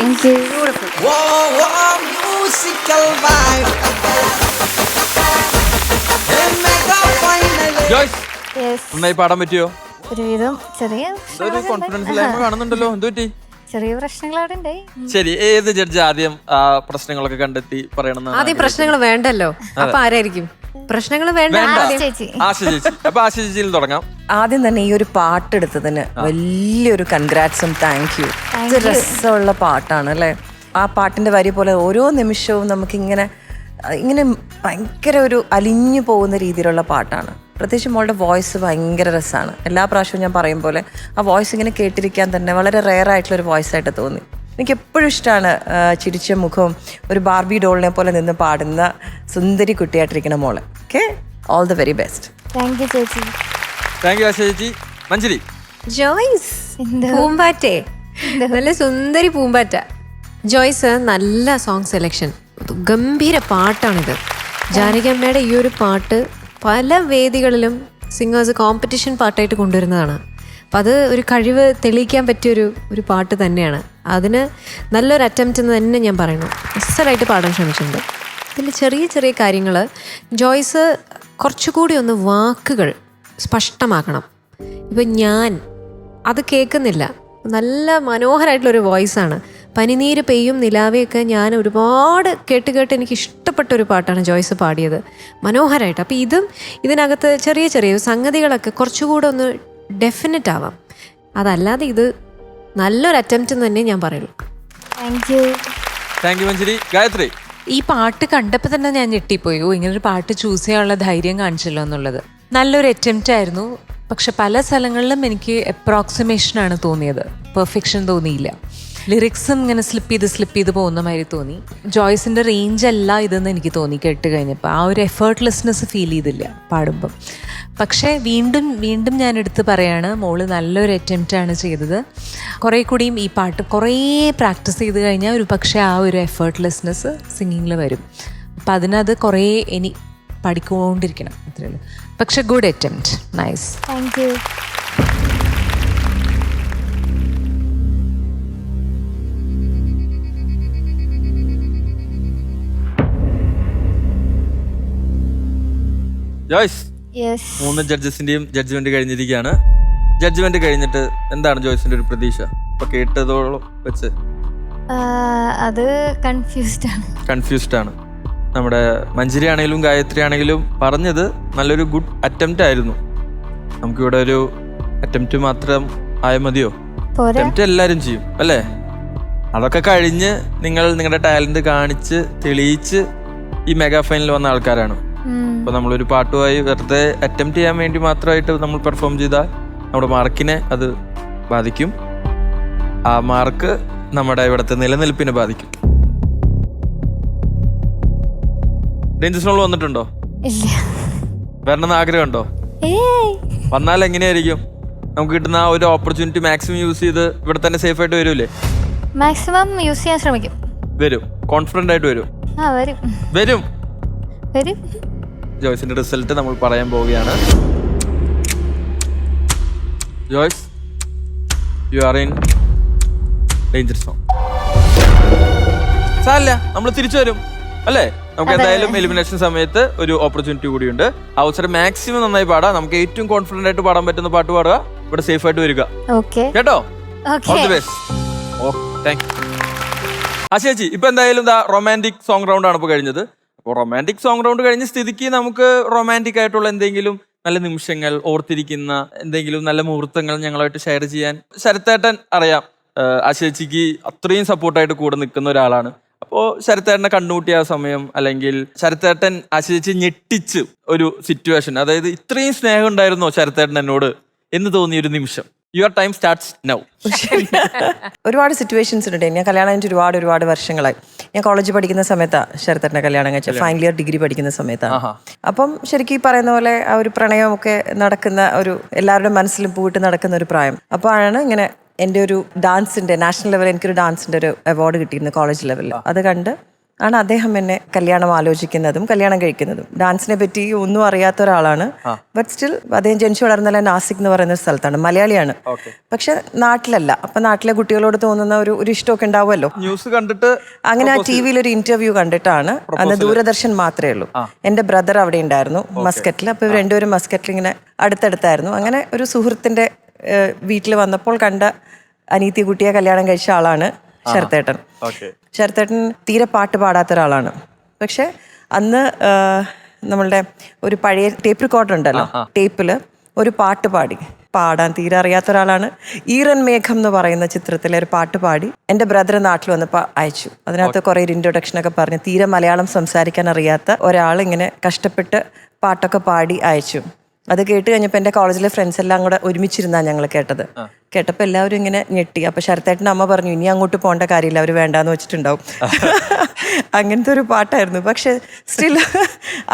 Thank you. Joyce നന്നായി പാടാൻ പറ്റിയോ? ഒരുവിധം ചെറിയ ഒരു കോൺഫിഡൻസ് ഇല്ലായ്മ കാണുന്നുണ്ടല്ലോ, എന്ത് പറ്റി? ചെറിയ പ്രശ്നങ്ങൾ അവിടെ ഉണ്ടായി. ശരി, ഏത് ജഡ്ജ് ആദ്യം ആ പ്രശ്നങ്ങളൊക്കെ കണ്ടെത്തി പറയണമെന്ന്? ആദ്യം പ്രശ്നങ്ങൾ വേണ്ടല്ലോ, അപ്പൊ ആരായിരിക്കും? പ്രശ്നങ്ങൾ വേണ്ട. ചേച്ചി ആശ ചേച്ചി. അപ്പൊ ആശ ചേച്ചിയിൽ തുടങ്ങാം. ആദ്യം തന്നെ ഈ ഒരു പാട്ടെടുത്തതിന് വലിയൊരു കൺഗ്രാറ്റ്സും താങ്ക് യു. ഇത് രസമുള്ള പാട്ടാണ് അല്ലേ? ആ പാട്ടിന്റെ വരി പോലെ ഓരോ നിമിഷവും നമുക്കിങ്ങനെ ഇങ്ങനെ ഭയങ്കര ഒരു അലിഞ്ഞു പോകുന്ന രീതിയിലുള്ള പാട്ടാണ്. പ്രത്യേകിച്ച് മോളുടെ വോയിസ് ഭയങ്കര രസമാണ്. എല്ലാ പ്രാവശ്യവും ഞാൻ പറയും പോലെ ആ വോയിസ് ഇങ്ങനെ കേട്ടിരിക്കാൻ തന്നെ വളരെ റെയർ ആയിട്ടുള്ളൊരു വോയിസ് ആയിട്ട് തോന്നി. എനിക്ക് എപ്പോഴും ഇഷ്ടമാണ് ചിരിച്ച മുഖവും ഒരു ബാർബി ഡോളിനെ പോലെ നിന്ന് പാടുന്ന സുന്ദരി കുട്ടിയായിട്ടിരിക്കുന്ന മോളെ. Okay, all the very best. Thank you ചേച്ചി. താങ്ക് യു ആശ ചേച്ചി. മഞ്ജരി. ജോയ്സ് പൂമ്പാറ്റേ, നല്ല സുന്ദരി പൂമ്പാറ്റ. ജോയ്സ് നല്ല സോങ് സെലക്ഷൻ, ഗംഭീര പാട്ടാണിത്. ജാനകിയമ്മയുടെ ഈ ഒരു പാട്ട് പല വേദികളിലും സിംഗേഴ്സ് കോമ്പറ്റീഷൻ പാട്ടായിട്ട് കൊണ്ടുവരുന്നതാണ്. അപ്പം അത് ഒരു കഴിവ് തെളിയിക്കാൻ പറ്റിയൊരു പാട്ട് തന്നെയാണ്. അതിന് നല്ലൊരു അറ്റംപ്റ്റ് എന്ന് തന്നെ ഞാൻ പറയുന്നു. അസലായിട്ട് പാടാൻ ശ്രമിച്ചിട്ടുണ്ട്. ഇതിൽ ചെറിയ ചെറിയ കാര്യങ്ങൾ ജോയ്സ് കുറച്ചുകൂടി ഒന്ന് വാക്കുകൾ സ്പഷ്ടമാക്കണം. ഇപ്പം ഞാൻ അത് കേൾക്കുന്നില്ല. നല്ല മനോഹരമായിട്ടുള്ളൊരു വോയിസാണ്. പനിനീര് പെയ്യും നിലാവെയൊക്കെ ഞാൻ ഒരുപാട് കേട്ട് എനിക്ക് ഇഷ്ടപ്പെട്ടൊരു പാട്ടാണ് ജോയ്സ് പാടിയത്, മനോഹരമായിട്ട്. അപ്പോൾ ഇതിനകത്ത് ചെറിയ ചെറിയ സംഗതികളൊക്കെ കുറച്ചുകൂടെ ഒന്ന് ഡെഫിനറ്റ് ആവാം. അതല്ലാതെ ഇത് നല്ലൊരു അറ്റംപ്റ്റ് എന്ന് തന്നെ ഞാൻ പറയുള്ളൂ. Thank you. Thank you Manjari. Gayathri. ഈ പാട്ട് കണ്ടപ്പോൾ തന്നെ ഞാൻ ഞെട്ടിപ്പോയി. ഇങ്ങനൊരു പാട്ട് ചൂസ് ചെയ്യാനുള്ള ധൈര്യം കാണിച്ചല്ലോ എന്നുള്ളത്. നല്ലൊരു അറ്റംപ്റ്റ് ആയിരുന്നു. പക്ഷെ പല സ്ഥലങ്ങളിലും എനിക്ക് അപ്രോക്സിമേഷനാണ് തോന്നിയത്, പെർഫെക്ഷൻ തോന്നിയില്ല. ലിറിക്സും ഇങ്ങനെ സ്ലിപ്പ് ചെയ്ത് പോകുന്ന മാതിരി തോന്നി. ജോയ്സിൻ്റെ റേഞ്ച് അല്ല ഇതെന്ന് എനിക്ക് തോന്നി കേട്ട് കഴിഞ്ഞപ്പോൾ. ആ ഒരു എഫേർട്ട്ലെസ്നെസ് ഫീൽ ചെയ്തില്ല പാടുമ്പം. പക്ഷേ വീണ്ടും ഞാൻ എടുത്ത് പറയാണ്, മോള് നല്ലൊരു അറ്റംപ്റ്റാണ് ചെയ്തത്. കുറേ കൂടിയും ഈ പാട്ട് കുറേ പ്രാക്ടീസ് ചെയ്ത് കഴിഞ്ഞാൽ ഒരു പക്ഷേ ആ ഒരു എഫേർട്ട്ലെസ്നെസ് സിംഗിങ്ങിൽ വരും. അപ്പം അതിനത് കുറേ ഇനി പഠിക്കൊണ്ടിരിക്കണം, അത്രേ ഉള്ളൂ. പക്ഷെ good attempt, nice. Thank you. Joyce. Yes. 3 ജഡ്ജസിന്റെയും ജഡ്ജ്മെന്റ് കഴിഞ്ഞിരിക്കുകയാണ്. ജഡ്ജ്മെന്റ് കഴിഞ്ഞിട്ട് എന്താണ് ജോയ്സിന്റെ ഒരു പ്രതീക്ഷ ഇപ്പൊ കേട്ടതോളം വെച്ച്? അത് കൺഫ്യൂസ്ഡ് ആണ്. നമ്മുടെ മഞ്ജരി ആണെങ്കിലും ഗായത്രി ആണെങ്കിലും പറഞ്ഞത് നല്ലൊരു ഗുഡ് അറ്റംപ്റ്റ് ആയിരുന്നു. നമുക്കിവിടെ ഒരു അറ്റംപ്റ്റ് മാത്രം ആയ മതിയോ? അറ്റംപ്റ്റ് എല്ലാവരും ചെയ്യും അല്ലേ? അതൊക്കെ കഴിഞ്ഞ് നിങ്ങളുടെ ടാലന്റ് കാണിച്ച് തെളിയിച്ച് ഈ മെഗാ ഫൈനലിൽ വന്ന ആൾക്കാരാണ്. അപ്പൊ നമ്മളൊരു പാട്ടുമായി വെറുതെ അറ്റംപ്റ്റ് ചെയ്യാൻ വേണ്ടി മാത്രമായിട്ട് നമ്മൾ പെർഫോം ചെയ്താൽ നമ്മുടെ മാർക്കിനെ അത് ബാധിക്കും. ആ മാർക്ക് നമ്മുടെ ഇവിടുത്തെ നിലനിൽപ്പിനെ ബാധിക്കും. ഡേഞ്ചർ സോണിൽ വന്നിട്ടുണ്ടോ? ഇല്ല. വരണമെന്ന് ആഗ്രഹമുണ്ടോ? വന്നാൽ എങ്ങനെയായിരിക്കും? നമുക്ക് കിട്ടുന്ന ആ ഒരു ഓപ്പർച്യൂണിറ്റി മാക്സിമം യൂസ് ചെയ്ത് ഇവിടെ തന്നെ സേഫ് ആയിട്ട് വരൂലേ? മാക്സിമം യൂസ് ചെയ്യാൻ ശ്രമിക്കും. വരും, കോൺഫിഡന്റ് ആയിട്ട് വരും. വരും. ജോയ്സിന്റെ റിസൾട്ട് നമ്മൾ പറയാൻ പോവുകയാണ്. Joyce, you are in danger zone. സാരമില്ല, നമ്മൾ തിരിച്ചു വരും അല്ലേ? നമുക്ക് എന്തായാലും എലിമിനേഷൻ സമയത്ത് ഒരു ഓപ്പർച്യൂണിറ്റി കൂടിയുണ്ട്. അവസരം മാക്സിമം നന്നായി പാടാം. നമുക്ക് ഏറ്റവും കോൺഫിഡന്റ് ആയിട്ട് പാടാൻ പറ്റുന്ന പാട്ട് പാടുക, ഇവിടെ സേഫ് ആയിട്ട് വരിക. കേട്ടോ? All the best. Thank you. ചേച്ചി, ഇപ്പൊ എന്തായാലും റൊമാൻറ്റിക് സോങ് റൗണ്ട് ആണ് ഇപ്പൊ കഴിഞ്ഞത്. അപ്പോൾ റൊമാൻറ്റിക് സോങ് റൗണ്ട് കഴിഞ്ഞ സ്ഥിതിക്ക് നമുക്ക് റൊമാൻറ്റിക് ആയിട്ടുള്ള എന്തെങ്കിലും നല്ല നിമിഷങ്ങൾ, ഓർത്തിരിക്കുന്ന എന്തെങ്കിലും നല്ല മുഹൂർത്തങ്ങൾ ഞങ്ങളായിട്ട് ഷെയർ ചെയ്യാൻ ശരത്തേട്ടൻ അറിയാം. ചേച്ചിക്ക് അത്രയും സപ്പോർട്ടായിട്ട് കൂടെ നിൽക്കുന്ന ഒരാളാണ്. അപ്പോൾ ശരത്തേട്ടനെ കണ്ടുമുട്ടിയ സമയം, അല്ലെങ്കിൽ ശരത്തേട്ടൻ ചേച്ചി ഞെട്ടിച്ച് ഒരു സിറ്റുവേഷൻ, അതായത് ഇത്രയും സ്നേഹം ഉണ്ടായിരുന്നോ ശരത്തേട്ടൻ എന്നോട് എന്ന് തോന്നിയൊരു നിമിഷം. Your time starts now. ഒരുപാട് സിറ്റുവേഷൻസ് ഉണ്ട്. ഞാൻ കല്യാണം കഴിഞ്ഞിട്ട് ഒരുപാട് വർഷങ്ങളായി. ഞാൻ കോളേജിൽ പഠിക്കുന്ന സമയത്താണ് ശരത്തേട്ടനെ കല്യാണം കഴിച്ചത്. ഫൈനൽ ഇയർ ഡിഗ്രി പഠിക്കുന്ന സമയത്താണ്. അപ്പം ശരിക്കും ഈ പറയുന്ന പോലെ ആ ഒരു പ്രണയമൊക്കെ നടക്കുന്ന ഒരു, എല്ലാവരുടെ മനസ്സിലും പൂവിട്ട് നടക്കുന്ന ഒരു പ്രായം. അപ്പോഴാണ് ഇങ്ങനെ എൻ്റെ ഒരു ഡാൻസിൻ്റെ നാഷണൽ ലെവലിൽ എനിക്കൊരു ഡാൻസിൻ്റെ ഒരു അവാർഡ് കിട്ടിയിരുന്നു കോളേജ് ലെവലിൽ. അത് കണ്ട് ആണ് അദ്ദേഹം എന്നെ കല്യാണം ആലോചിക്കുന്നതും കല്യാണം കഴിക്കുന്നതും. ഡാൻസിനെ പറ്റി ഒന്നും അറിയാത്ത ഒരാളാണ്. ബട്ട് സ്റ്റിൽ അദ്ദേഹം ജനിച്ചു വളർന്നല്ല നാസിക് എന്ന് പറയുന്ന സ്ഥലത്താണ്, മലയാളിയാണ്. പക്ഷെ നാട്ടിലല്ല. അപ്പൊ നാട്ടിലെ കുട്ടികളോട് തോന്നുന്ന ഒരു ഇഷ്ടമൊക്കെ ഉണ്ടാവുമല്ലോ. ന്യൂസ് കണ്ടിട്ട് അങ്ങനെ ആ ടി വിയിൽ ഒരു ഇന്റർവ്യൂ കണ്ടിട്ടാണ്. അന്ന് ദൂരദർശൻ മാത്രമേ ഉള്ളൂ. എന്റെ ബ്രദർ അവിടെ ഉണ്ടായിരുന്നു മസ്കറ്റിൽ. അപ്പൊ ഇവർ രണ്ടുപേരും മസ്കറ്റിൽ ഇങ്ങനെ അടുത്തടുത്തായിരുന്നു. അങ്ങനെ ഒരു സുഹൃത്തിന്റെ വീട്ടിൽ വന്നപ്പോൾ കണ്ട അനീതി കുട്ടിയെ കല്യാണം കഴിച്ച ആളാണ് ശരത്തേട്ടൻ. ശരത്തേട്ടൻ തീരെ പാട്ട് പാടാത്ത ഒരാളാണ്. പക്ഷെ അന്ന് നമ്മളുടെ ഒരു പഴയ ടേപ്പ് റെക്കോർഡർ ഉണ്ടല്ലോ, ടേപ്പിൽ ഒരു പാട്ട് പാടാൻ തീരെ അറിയാത്ത ഒരാളാണ്. ഈറൻ മേഘം എന്ന് പറയുന്ന ചിത്രത്തിലെ ഒരു പാട്ട് പാടി എൻ്റെ ബ്രദർ നാട്ടിൽ വന്നപ്പോൾ അയച്ചു. അതിനകത്ത് കുറേ ഇൻട്രൊഡക്ഷനൊക്കെ പറഞ്ഞ് തീരെ മലയാളം സംസാരിക്കാൻ അറിയാത്ത ഒരാൾ ഇങ്ങനെ കഷ്ടപ്പെട്ട് പാട്ടൊക്കെ പാടി അയച്ചു. അത് കേട്ട് കഴിഞ്ഞപ്പോൾ എൻ്റെ കോളേജിലെ ഫ്രണ്ട്സ് എല്ലാം കൂടെ ഒരുമിച്ചിരുന്നാണ് ഞങ്ങൾ കേട്ടപ്പോൾ എല്ലാവരും ഇങ്ങനെ ഞെട്ടി. അപ്പോൾ ശരത്തേട്ടൻ്റെ അമ്മ പറഞ്ഞു ഇനി അങ്ങോട്ട് പോകേണ്ട കാര്യമില്ല, അവർ വേണ്ടാന്ന് വെച്ചിട്ടുണ്ടാവും. അങ്ങനത്തെ ഒരു പാട്ടായിരുന്നു. പക്ഷെ സ്റ്റിൽ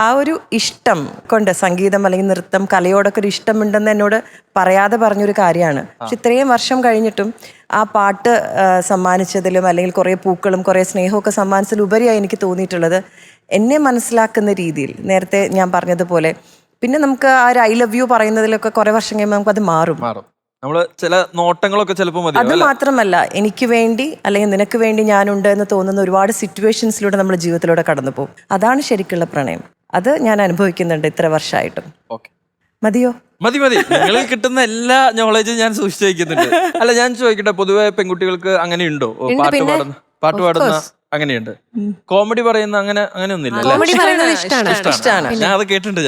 ആ ഒരു ഇഷ്ടം കൊണ്ട് സംഗീതം അല്ലെങ്കിൽ നൃത്തം കലയോടൊക്കെ ഒരു ഇഷ്ടമുണ്ടെന്ന് എന്നോട് പറയാതെ പറഞ്ഞൊരു കാര്യമാണ്. പക്ഷെ ഇത്രയും വർഷം കഴിഞ്ഞിട്ടും ആ പാട്ട് സമ്മാനിച്ചതിലും അല്ലെങ്കിൽ കുറേ പൂക്കളും കുറേ സ്നേഹമൊക്കെ സമ്മാനിച്ചതിലുപരിയായി എനിക്ക് തോന്നിയിട്ടുള്ളത് എന്നെ മനസ്സിലാക്കുന്ന രീതിയിൽ, നേരത്തെ ഞാൻ പറഞ്ഞതുപോലെ പിന്നെ നമുക്ക് ആ ഒരു ഐ ലവ് യു പറയുന്നതിലൊക്കെ കുറെ വർഷം കഴിയുമ്പോൾ നമുക്ക് അത് മാറും. നമ്മള് ചില നോട്ടങ്ങളൊക്കെ ചിലപ്പോൾ അത് മാത്രമല്ല, എനിക്ക് വേണ്ടി അല്ലെങ്കിൽ നിനക്ക് വേണ്ടി ഞാനുണ്ട് എന്ന് തോന്നുന്ന ഒരുപാട് സിറ്റുവേഷൻസിലൂടെ നമ്മുടെ ജീവിതത്തിലൂടെ കടന്നു പോകും. അതാണ് ശരിക്കുള്ള പ്രണയം. അത് ഞാൻ അനുഭവിക്കുന്നുണ്ട് ഇത്ര വർഷമായിട്ടും. മതിയോ? മതി. നിങ്ങളിൽ കിട്ടുന്ന എല്ലാ നോളജും ഞാൻ സൂക്ഷിച്ചു വയ്ക്കുന്നുണ്ട്. അല്ല, ഞാൻ ചോദിക്കട്ടെ, പൊതുവെ പെൺകുട്ടികൾക്ക് അങ്ങനെ ഉണ്ടോ? പാട്ട് പാടുന്ന അങ്ങനെയുണ്ട്, കോമഡി പറയുന്ന അങ്ങനെയൊന്നുമില്ല. ഞാൻ അത് കേട്ടിട്ടുണ്ട്.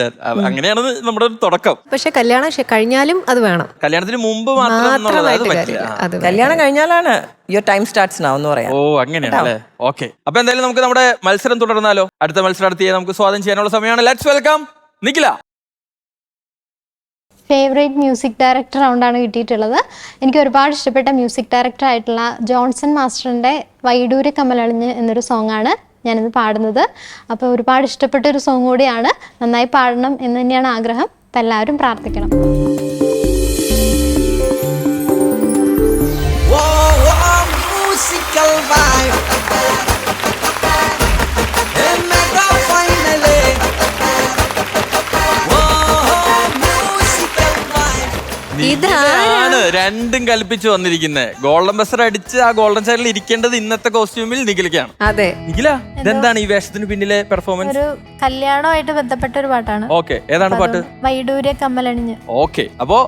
അങ്ങനെയാണ് നമ്മുടെ തുടക്കം. പക്ഷെ കല്യാണം കഴിഞ്ഞാലും അത് വേണം. കല്യാണത്തിന് മുമ്പ് മാത്രം കല്യാണം കഴിഞ്ഞാലാണ് യുവർ ടൈം സ്റ്റാർട്ട്സ് നൗ എന്ന് പറയാം. ഓ, അങ്ങനെയാണല്ലേ. ഓക്കെ, അപ്പൊ എന്തായാലും നമുക്ക് നമ്മുടെ മത്സരം തുടർന്നാലോ? അടുത്ത മത്സരാർത്ഥിയെ നമുക്ക് സ്വാഗതം ചെയ്യാനുള്ള സമയമാണ്. Let's welcome Nikhila. Favourite music director റൗണ്ടാണ് കിട്ടിയിട്ടുള്ളത്. എനിക്ക് ഒരുപാട് ഇഷ്ടപ്പെട്ട മ്യൂസിക് ഡയറക്ടർ ആയിട്ടുള്ള ജോൺസൺ മാസ്റ്ററിൻ്റെ വൈഡൂര്യ കമലണിഞ്ഞ് എന്നൊരു സോങ്ങാണ് ഞാനിത് പാടുന്നത്. അപ്പോൾ ഒരുപാട് ഇഷ്ടപ്പെട്ട ഒരു സോങ് കൂടിയാണ്. നന്നായി പാടണം എന്ന് തന്നെയാണ് ആഗ്രഹം. അപ്പം എല്ലാവരും പ്രാർത്ഥിക്കണം. ഇതാണ് രണ്ടും കൽപ്പിച്ചു വന്നിരിക്കുന്നത്. ഗോൾഡൻ ബസർ അടിച്ച് ആ ഗോൾഡൻ ചൈറിൽ ഇരിക്കേണ്ടത് ഇന്നത്തെ കോസ്റ്റ്യൂമിൽ നിഖിലയ്ക്കാണ്. അതെ, നിഖില, ഇതെന്താണ് ഈ വേഷത്തിന് പിന്നിലെ പെർഫോമൻസ്? ഒരു കല്യാണമായിട്ട് ബന്ധപ്പെട്ട ഒരു പാട്ടാണ്. ഓക്കെ, ഏതാണ് പാട്ട്? വൈഡൂര്യ കമ്മലണിഞ്ഞ്. ഓക്കെ, അപ്പോ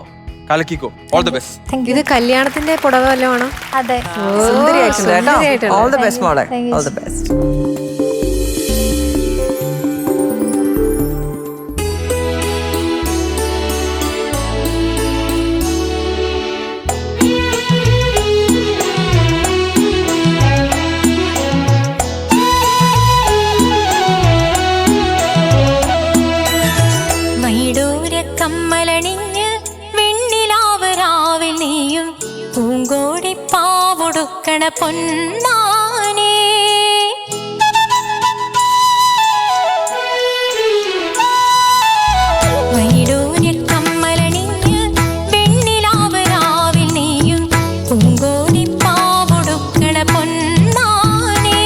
കലക്കിക്കോ. All the best. ഇത് കല്യാണത്തിന്റെ പുടവ വല്ലതും ആണോ? അതെ, ഓൾ ദി ബെസ്റ്റ് മോളെ. All the best. കമ്മലണിഞ്ഞ് വെണ്ണിലാവരാവിൽ നീയും പൂങ്കോടി പാവൊടുക്കണ പൊന്നാനേ വൈഡൂര്യ കമ്മലണിഞ്ഞ് വെണ്ണിലാവരാവിൽ നീയും പൂങ്കോടി പാവൊടുക്കണ പൊന്നാനേ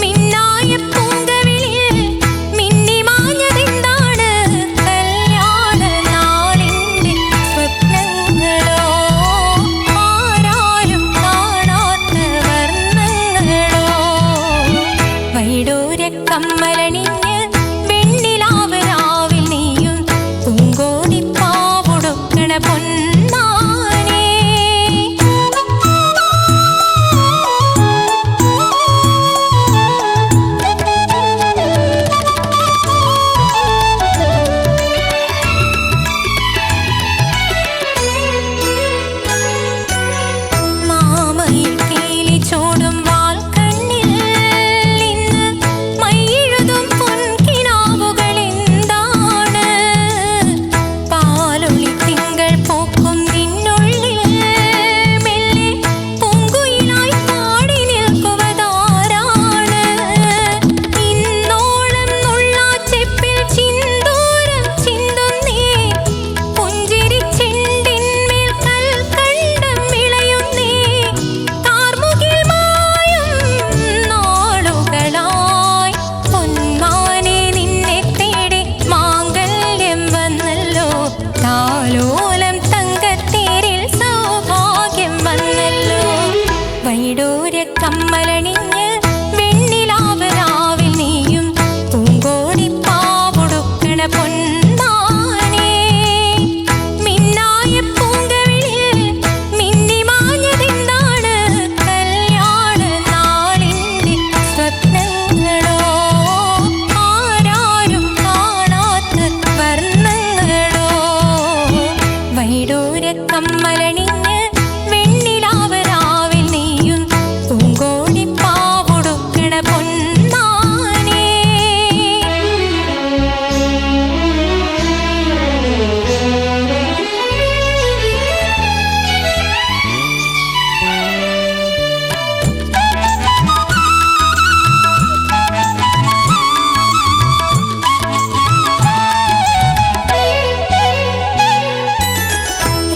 മിന്നായ പൂങ്കവിളിൽ മിന്നിമാഞ്ഞതെന്താണ് സ്വപ്നങ്ങളോ ആരാലും കാണാത്ത വർണ്ണ താലോലം തങ്കത്തേരിൽ സൗഭാഗ്യം വന്നല്ലോ. വൈഡൂര കമ്മലണിഞ്ഞ് വെണ്ണിലാവരാവിൽ നീയും പൂങ്കോടിപ്പാവൊടുക്കണ പൊന്മാനേ. മിന്നായ പൂങ്കവിളിൽ മിന്നിമാഞ്ഞതെന്താണ് കല്യാണ നാളിൻ്റെ സ്വപ്നങ്ങളോ, ആരാരും കാണാത്ത വർണ്ണങ്ങളോ. വൈഡൂര കമ്മലണിഞ്ഞ് വെണ്ണിലാവരാവിൽ നീയും പൂങ്കോടിപ്പാവൊടുക്കണ പൊന്മാനേ.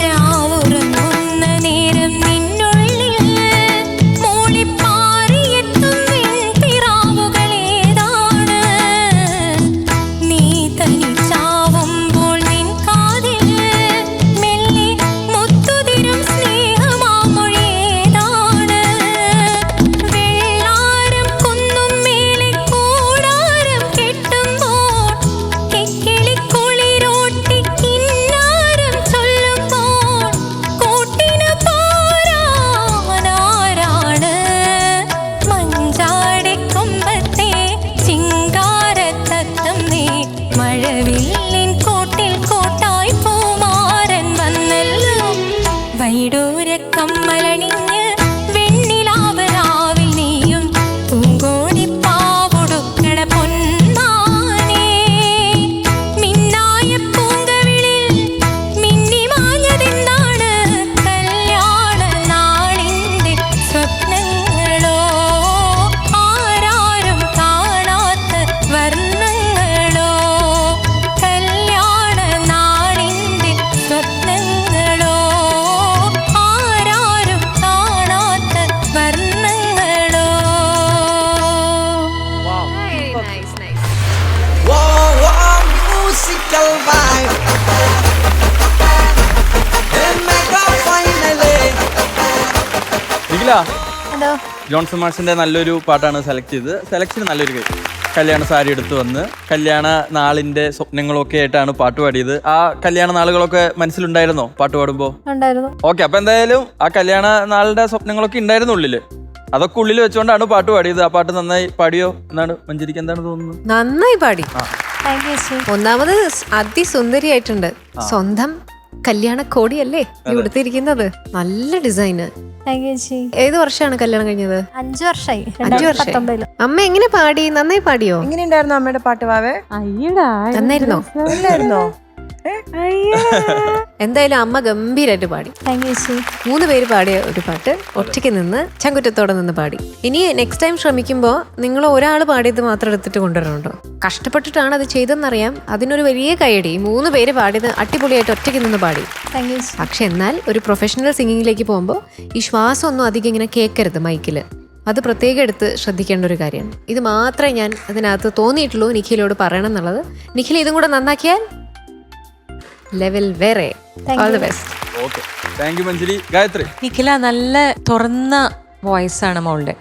രാവുറങ്ങുന്ന നേരം നിന്നുള്ളിൽ മൂളിപ്പാറിയെത്തും വെൺപിറാവുകളേതാണ്. നീ തനിച്ചാവുമ്പോൾ നിൻ കാതിൽ മെല്ലെ മുത്തുതിരും സ്നേഹമാമൊഴിയേതാണ്. വെള്ളാരം കുന്നും മേലെ കൂടാരം കെട്ടുമ്പോൾ കിക്കിളിക്കുളിരോട്ടി കിന്നാരം ചൊല്ലുമ്പോൾ കൂട്ടിനു പോരാനാരാണ്. മഞ്ചാടിക്കൊമ്പത്തെ ചിങ്കാരത്തത്തം നീ മഴവില്ലിൻ കോട്ടിൽ കോട്ടായി പൂമാരൻ വന്നല്ലോ. വൈഡൂര കമ്മലണിഞ്ഞ് വെണ്ണിലാവരാവിൽ നീയും പൂങ്കോടിപ്പാവൊടുക്കണ പൊന്മാനേ. മിന്നായ പൂങ്കവിളിൽ മിന്നിമാഞ്ഞതെന്താണ് കല്യാണ നാളിൻ്റെ സ്വപ്നങ്ങളോ, ആരാരും കാണാത്ത വർണ്ണങ്ങളോ. കല്യാണ നാളിൻ്റെ സ്വപ്നങ്ങളോ, ആരാരും കാണാത്ത വർണ്ണങ്ങളോ. Musical vibe. നിഖില, ജോൺസൺ മാഷിന്റെ നല്ലൊരു പാട്ടാണ് സെലക്ട് ചെയ്തത്. സെലക്ഷൻ നല്ലൊരു കാര്യം. കല്യാണ സാരി എടുത്തു വന്ന് കല്യാണ നാളിന്റെ സ്വപ്നങ്ങളൊക്കെ ആയിട്ടാണ് പാട്ട് പാടിയത്. ആ കല്യാണ നാളുകളൊക്കെ മനസ്സിലുണ്ടായിരുന്നോ പാട്ട് പാടുമ്പോ? ഉണ്ടായിരുന്നു. ഓക്കെ, അപ്പൊ എന്തായാലും ആ കല്യാണ നാളിന്റെ സ്വപ്നങ്ങളൊക്കെ ഉണ്ടായിരുന്നു ഉള്ളില്. അതൊക്കെ ഉള്ളിൽ വെച്ചുകൊണ്ടാണ് പാട്ട് പാടിയത്. ആ പാട്ട് നന്നായി പാടിയോ എന്നാണ് മഞ്ജരിക്ക് എന്താണ് തോന്നുന്നത്? നന്നായി പാടി. ഒന്നാമത് അതിസുന്ദരിയായിട്ടുണ്ട്. സ്വന്തം കല്യാണ കോടിയല്ലേ കൊടുത്തിരിക്കുന്നത്. നല്ല ഡിസൈന്. ഏത് വർഷമാണ് കല്യാണം കഴിഞ്ഞത്? 5 വർഷമായി. 5 വർഷം. അമ്മ എങ്ങനെ പാടി? നന്നായി പാടിയോ? എങ്ങനെയുണ്ടായിരുന്നു അമ്മയുടെ പാട്ട് വാവേ? നന്നായിരുന്നോ? ഇല്ലായിരുന്നോ? എന്തായാലും അമ്മ ഗംഭീരായിട്ട് പാടി. 3 പേര് പാടിയ ഒരു പാട്ട് ഒറ്റയ്ക്ക് നിന്ന് ചങ്കുറ്റത്തോടെ നിന്ന് പാടി. ഇനി നെക്സ്റ്റ് ടൈം ശ്രമിക്കുമ്പോൾ നിങ്ങൾ ഒരാൾ പാടിയത് മാത്രം എടുത്തിട്ട് കൊണ്ടുവരണുണ്ടോ? കഷ്ടപ്പെട്ടിട്ടാണ് അത് ചെയ്തെന്നറിയാം. അതിനൊരു വലിയ കൈയടി. 3 പേര് പാടിയത് അടിപൊളിയായിട്ട് ഒറ്റയ്ക്ക് നിന്ന് പാടി. പക്ഷെ എന്നാൽ ഒരു പ്രൊഫഷണൽ സിംഗിങ്ങിലേക്ക് പോകുമ്പോൾ ഈ ശ്വാസം ഒന്നും അധികം ഇങ്ങനെ കേൾക്കരുത് മൈക്കിൽ. അത് പ്രത്യേകം എടുത്ത് ശ്രദ്ധിക്കേണ്ട ഒരു കാര്യമാണ്. ഇത് മാത്രമേ ഞാൻ അതിനകത്ത് തോന്നിയിട്ടുള്ളൂ നിഖിലോട് പറയണം എന്നുള്ളത്. നിഖിൽ ഇതും കൂടെ നന്നാക്കിയാൽ ലെവൽ വേറെ. All the best. Okay, thank you Manjari. Gayathri. Nikhila നല്ല തുറന്ന വോയിസാണ് മോളുടെ.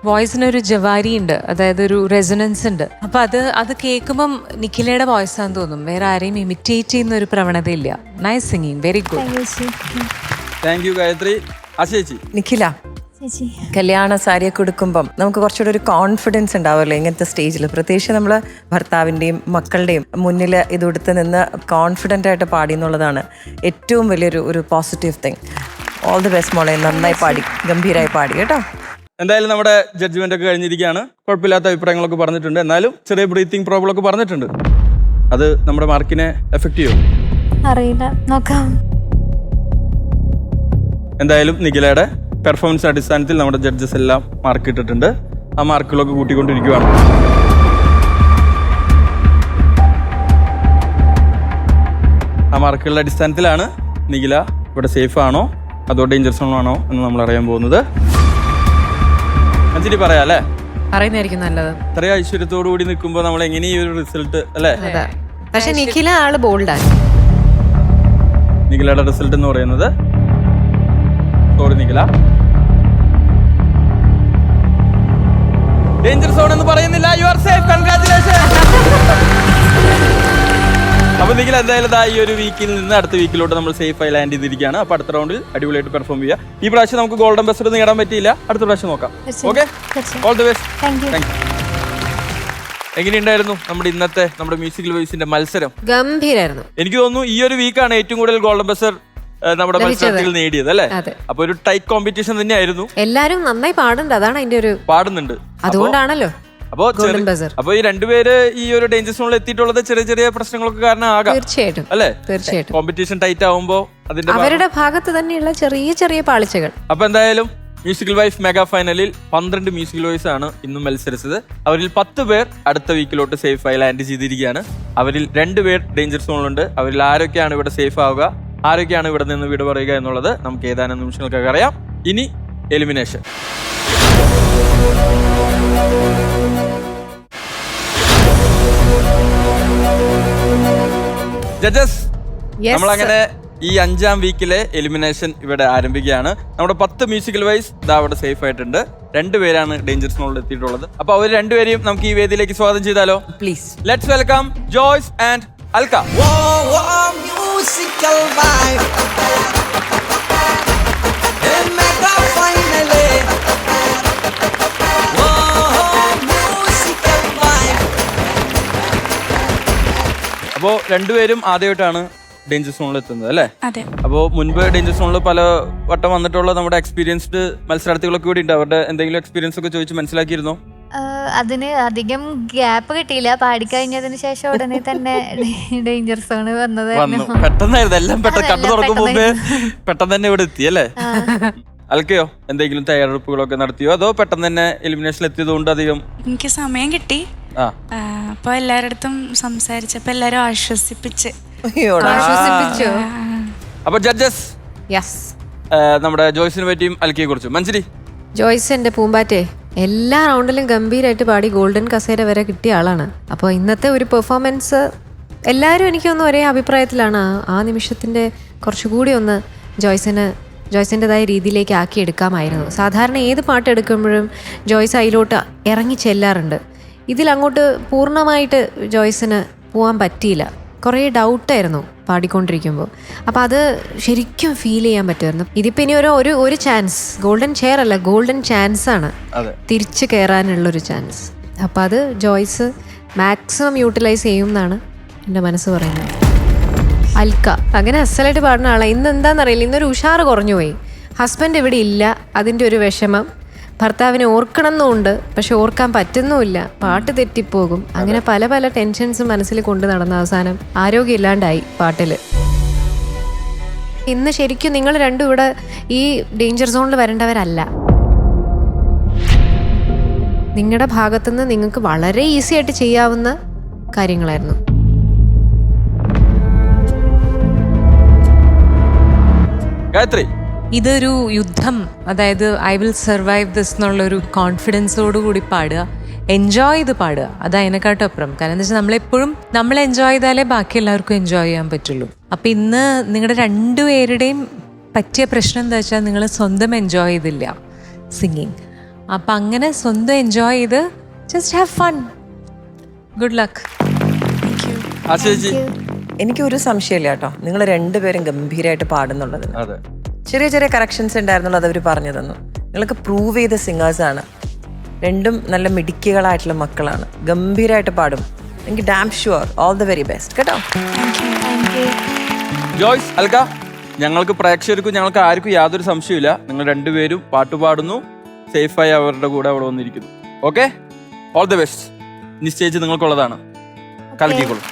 വോയിസിനൊരു ജവാരി ഉണ്ട്, അതായത് ഒരു റെസൊനൻസ് ഉണ്ട്. അപ്പം അത് കേൾക്കുമ്പം നിഖിലയുടെ വോയിസാന്ന് തോന്നും. വേറെ ആരെയും ഇമിറ്റേറ്റ് ചെയ്യുന്ന ഒരു പ്രവണതയില്ല. Nice singing, very good. Thank you Gayathri. ആശേച്ചി. നിഖില, കല്യാണ സാരിയൊക്കെ ഉടുക്കുമ്പം നമുക്ക് കുറച്ചുകൂടെ ഒരു കോൺഫിഡൻസ് ഉണ്ടാവുമല്ലോ ഇങ്ങനത്തെ സ്റ്റേജിൽ. പ്രത്യേകിച്ച് നമ്മൾ ഭർത്താവിൻ്റെയും മക്കളുടെയും മുന്നിൽ ഇത് ഉടുത്ത് നിന്ന് കോൺഫിഡൻ്റ് ആയിട്ട് പാടി എന്നുള്ളതാണ് ഏറ്റവും വലിയൊരു positive thing. All the best മോളെ. നന്നായി പാടി, ഗംഭീരമായി പാടി കേട്ടോ. എന്തായാലും നമ്മുടെ ജഡ്ജ്മെന്റ് ഒക്കെ കഴിഞ്ഞിരിക്കുകയാണ്. കുഴപ്പമില്ലാത്ത അഭിപ്രായങ്ങളൊക്കെ പറഞ്ഞിട്ടുണ്ട്. എന്നാലും ചെറിയ ബ്രീത്തിങ് പ്രോബ്ലം ഒക്കെ പറഞ്ഞിട്ടുണ്ട്. അത് നമ്മുടെ മാർക്കിനെ എഫക്ട് ചെയ്യും? അറിയില്ല, നോക്കാം. എന്തായാലും നിഖിലയുടെ പെർഫോമൻസ് അടിസ്ഥാനത്തിൽ നമ്മുടെ ജഡ്ജസ് എല്ലാം മാർക്ക് ഇട്ടിട്ടുണ്ട്. ആ മാർക്കുകളൊക്കെ കൂട്ടിക്കൊണ്ടിരിക്കുകയാണ്. ആ മാർക്കുകളുടെ അടിസ്ഥാനത്തിലാണ് നിഖില ഇവിടെ സേഫ് ആണോ അതോ ഡേഞ്ചർ സോൺ ആണോ എന്ന് നമ്മൾ അറിയാൻ പോകുന്നത്. മഞ്ജരി പറയാം അല്ലേ? പറയുന്നതായിരിക്കും നല്ലത്. ഇത്രയും ഐശ്വര്യത്തോടു കൂടി നിൽക്കുമ്പോൾ നമ്മൾ എങ്ങനെ ഈ ഒരു റിസൾട്ട് അല്ലേ? പക്ഷെ നിഖില ആള് ബോൾഡാണ്. നിഖിലയുടെ റിസൾട്ട് എന്ന് പറയുന്നത്. സോറി നിഖില, ഡേഞ്ചർ സോൺ എന്ന് പറയുന്നില്ല. U are safe. കൺഗ്രാറ്റുലേഷൻ. അപ്പൊ നിഖിൽ എന്തായാലും ഈ ഒരു വീക്കിൽ നിന്ന് അടുത്ത വീക്കിലോട്ട് നമ്മൾ സേഫ് ആയി ലാൻഡ് ചെയ്തിരിക്കുകയാണ്. അപ്പൊ അടുത്ത റൗണ്ടിൽ അടിപൊളിയായിട്ട് പെർഫോം ചെയ്യാം. ഈ പ്രാവശ്യം നമുക്ക് ഗോൾഡൻ ബസ്റ്റർ നേടാൻ പറ്റിയില്ല, അടുത്ത പ്രാവശ്യം നോക്കാം. Okay, all the best. Thank U. എങ്ങനെയുണ്ടായിരുന്നു നമ്മുടെ മ്യൂസിക്കൽ വോയിസിന്റെ മത്സരം? ഗംഭീരായിരുന്നു. എനിക്ക് തോന്നുന്നു ഈ ഒരു വീക്കാണ് ഏറ്റവും കൂടുതൽ ഗോൾഡൻ ബസ്റ്റർ നമ്മുടെ മത്സരത്തിൽ നേടിയത് അല്ലേ? അപ്പൊ ഒരു ടൈറ്റ് കോമ്പറ്റീഷൻ തന്നെയായിരുന്നു. എല്ലാരും നന്നായി പാടുന്നുണ്ട്, അതാണ് അതിന്റെ ഒരു പാടുന്നുണ്ട്, അതുകൊണ്ടാണല്ലോ. അപ്പൊ ഈ രണ്ടുപേര് ഈ ഒരു ഡേഞ്ചർ സോണിൽ എത്തിയിട്ടുള്ളത് ചെറിയ ചെറിയ പ്രശ്നങ്ങളൊക്കെ കാരണം ആകാം. തീർച്ചയായിട്ടും അല്ലേ? തീർച്ചയായിട്ടും കോമ്പറ്റീഷൻ ടൈറ്റ് ആവുമ്പോ അതിന്റെ അവരുടെ ഭാഗത്ത് തന്നെയുള്ള ചെറിയ ചെറിയ പാളിച്ചകൾ. അപ്പൊ എന്തായാലും മ്യൂസിക്കൽ വൈഫ് മെഗാ ഫൈനലിൽ 12 മ്യൂസിക്കൽ വോയിസ് ആണ് ഇന്നും മത്സരിച്ചത്. അവരിൽ 10 പേർ അടുത്ത വീക്കിലോട്ട് സേഫ് ആയി ലാൻഡ് ചെയ്തിരിക്കുകയാണ്. അവരിൽ 2 പേർ ഡേഞ്ചർ സോണിലുണ്ട്. അവരിൽ ആരൊക്കെയാണ് ഇവിടെ സേഫ് ആവുക, ആരൊക്കെയാണ് ഇവിടെ നിന്ന് വിട പറയുക എന്നുള്ളത് നമുക്ക് ഏതാനും നിമിഷങ്ങൾക്കൊക്കെ അറിയാം. ഇനി എലിമിനേഷൻ. ജഡ്ജസ്, നമ്മളങ്ങനെ ഈ 5ാം വീക്കിലെ എലിമിനേഷൻ ഇവിടെ ആരംഭിക്കുകയാണ്. നമ്മുടെ 10 മ്യൂസിക്കൽ വൈസ് അവിടെ സേഫ് ആയിട്ടുണ്ട്. 2 പേരാണ് ഡേഞ്ചർ സോണിൽ എത്തിയിട്ടുള്ളത്. അപ്പൊ അവർ 2 പേരെയും നമുക്ക് ഈ വേദിയിലേക്ക് സ്വാഗതം ചെയ്താലോ? Please. Let's welcome Joyce and Alka. അപ്പോ 2 പേരും ആദ്യമായിട്ടാണ് ഡേഞ്ചർ സോണിൽ എത്തുന്നത് അല്ലേ? അതെ. അപ്പോൾ മുൻപ് ഡേഞ്ചർ സോണിൽ പല വട്ടം വന്നിട്ടുള്ള നമ്മുടെ എക്സ്പീരിയൻസ്ഡ് മത്സരാർത്ഥികളൊക്കെ കൂടി ഉണ്ട്. അവരുടെ എന്തെങ്കിലും എക്സ്പീരിയൻസ് ഒക്കെ ചോദിച്ച് മനസ്സിലാക്കിയിരുന്നോ? അതിന് അധികം ഗ്യാപ്പ് കിട്ടിയില്ല. പാടിക്കഴിഞ്ഞതിന് ശേഷം ഉടനെ തന്നെ ഡേഞ്ചർ സോൺ വന്നു. പെട്ടെന്നായിരുന്നു എല്ലാം, കണ്ണു തുറക്കും മുമ്പേ പെട്ടെന്ന് തന്നെ ഇവിടെ എത്തി അല്ലേ? അൽക്കയോ എന്തെങ്കിലും തയ്യാറെടുപ്പുകളൊക്കെ നടത്തിയോ, അതോ പെട്ടെന്ന് തന്നെ എലിമിനേഷൻ എത്തിയതുകൊണ്ട് അധികം? എനിക്ക് സമയം കിട്ടി. അപ്പൊ എല്ലാരടുത്തും സംസാരിച്ചപ്പോ എല്ലാരും ആശ്വസിപ്പിച്ച്. അപ്പൊ ജഡ്ജസ്, നമ്മുടെ ജോയ്സിനെ പറ്റിയും അൽക്കയെ കുറിച്ചും. മഞ്ജരി. ജോയ്സ് എന്റെ പൂമ്പാറ്റെ എല്ലാ റൗണ്ടിലും ഗംഭീരമായിട്ട് പാടി ഗോൾഡൻ കസേര വരെ കിട്ടിയ ആളാണ്. അപ്പോൾ ഇന്നത്തെ ഒരു പെർഫോമൻസ് എല്ലാവരും എനിക്കൊന്നും ഒരേ അഭിപ്രായത്തിലാണ്. ആ നിമിഷത്തിന്റെ കുറച്ചുകൂടി ഒന്ന് ജോയ്സിൻ്റെതായ രീതിയിലേക്ക് ആക്കിയെടുക്കാമായിരുന്നു. സാധാരണ ഏത് പാട്ട് എടുക്കുമ്പോഴും ജോയ്സ് അതിലോട്ട് ഇറങ്ങി ചെല്ലാറുണ്ട്. ഇതിലങ്ങോട്ട് പൂർണ്ണമായിട്ട് ജോയ്സിന് പോകാൻ പറ്റിയില്ല. കുറേ ഡൗട്ടായിരുന്നു പാടിക്കൊണ്ടിരിക്കുമ്പോൾ. അപ്പോൾ അത് ശരിക്കും ഫീൽ ചെയ്യാൻ പറ്റുമായിരുന്നു. ഇതിപ്പോൾ ഇനി ഒരു ചാൻസ്, ഗോൾഡൻ ചെയർ അല്ല, ഗോൾഡൻ ചാൻസ് ആണ് തിരിച്ചു കയറാനുള്ളൊരു ചാൻസ്. അപ്പോൾ അത് ജോയ്സ് മാക്സിമം യൂട്ടിലൈസ് ചെയ്യും എന്നാണ് എൻ്റെ മനസ്സ് പറയുന്നത്. അൽക്ക അങ്ങനെ അസലായിട്ട് പാടുന്ന ആളാണ്. ഇന്ന് എന്താണെന്നറിയില്ല, ഇന്നൊരു ഉഷാറ് കുറഞ്ഞു പോയി. ഹസ്ബൻഡ് ഇവിടെ ഇല്ല, അതിൻ്റെ ഒരു വിഷമം. ഭർത്താവിനെ ഓർക്കണം എന്നുണ്ട്, പക്ഷെ ഓർക്കാൻ പറ്റുന്നുമില്ല. പാട്ട് തെറ്റിപ്പോകും. അങ്ങനെ പല പല ടെൻഷൻസും മനസ്സിൽ കൊണ്ട് നടന്ന അവസാനം ആരോഗ്യമില്ലാണ്ടായി പാട്ടിൽ. ഇന്ന് ശരിക്കും നിങ്ങൾ രണ്ടും ഇവിടെ ഈ ഡേഞ്ചർ സോണിൽ വരേണ്ടവരല്ല. നിങ്ങളുടെ ഭാഗത്തുനിന്ന് നിങ്ങൾക്ക് വളരെ ഈസി ആയിട്ട് ചെയ്യാവുന്ന കാര്യങ്ങളായിരുന്നു. ഗായത്രി, ഇതൊരു യുദ്ധം, അതായത് ഐ വിൽ സർവൈവ് ദിസ് എന്നുള്ളൊരു കോൺഫിഡൻസോട് കൂടി പാടുക, എൻജോയ് ചെയ്ത് പാടുക. അത് അതിനെക്കാട്ടും അപ്പുറം. കാരണം എന്താ വെച്ചാൽ നമ്മളെപ്പോഴും നമ്മൾ എൻജോയ് ചെയ്താലേ ബാക്കി എല്ലാവർക്കും എൻജോയ് ചെയ്യാൻ പറ്റുള്ളൂ. അപ്പം ഇന്ന് നിങ്ങളുടെ 2 പേരുടെയും പറ്റിയ പ്രശ്നം എന്താ വെച്ചാൽ നിങ്ങൾ സ്വന്തം എൻജോയ് ചെയ്തില്ല സിംഗിങ്. അപ്പം അങ്ങനെ സ്വന്തം എൻജോയ് ചെയ്ത് just have fun. Good luck. എനിക്കൊരു സംശയമില്ല കേട്ടോ, നിങ്ങൾ 2 പേരും ഗംഭീരമായിട്ട് പാടുന്നുള്ളതിന്. ചെറിയ ചെറിയ കറക്ഷൻസ് ഉണ്ടായിരുന്നുള്ളൂ, അതവർ പറഞ്ഞു തന്നു. നിങ്ങൾക്ക് പ്രൂവ് ചെയ്ത സിംഗേഴ്സാണ്. 2 നല്ല മിടുക്കികളായിട്ടുള്ള മക്കളാണ്, ഗംഭീരമായിട്ട് പാടും. എനിക്ക് dam sure all the very best കേട്ടോ. ജോയ്സ്, അൽക്ക, ഞങ്ങൾക്ക് പ്രേക്ഷകർക്കും ഞങ്ങൾക്ക് ആർക്കും യാതൊരു സംശയമില്ല. നിങ്ങൾ 2 പേരും പാട്ടുപാടുന്നു, സേഫായി അവരുടെ കൂടെ അവിടെ വന്നിരിക്കുന്നു. Okay, all the best. ഇനി സ്റ്റേജ് നിങ്ങൾക്കുള്ളതാണ്, കലക്കിക്കോളൂ.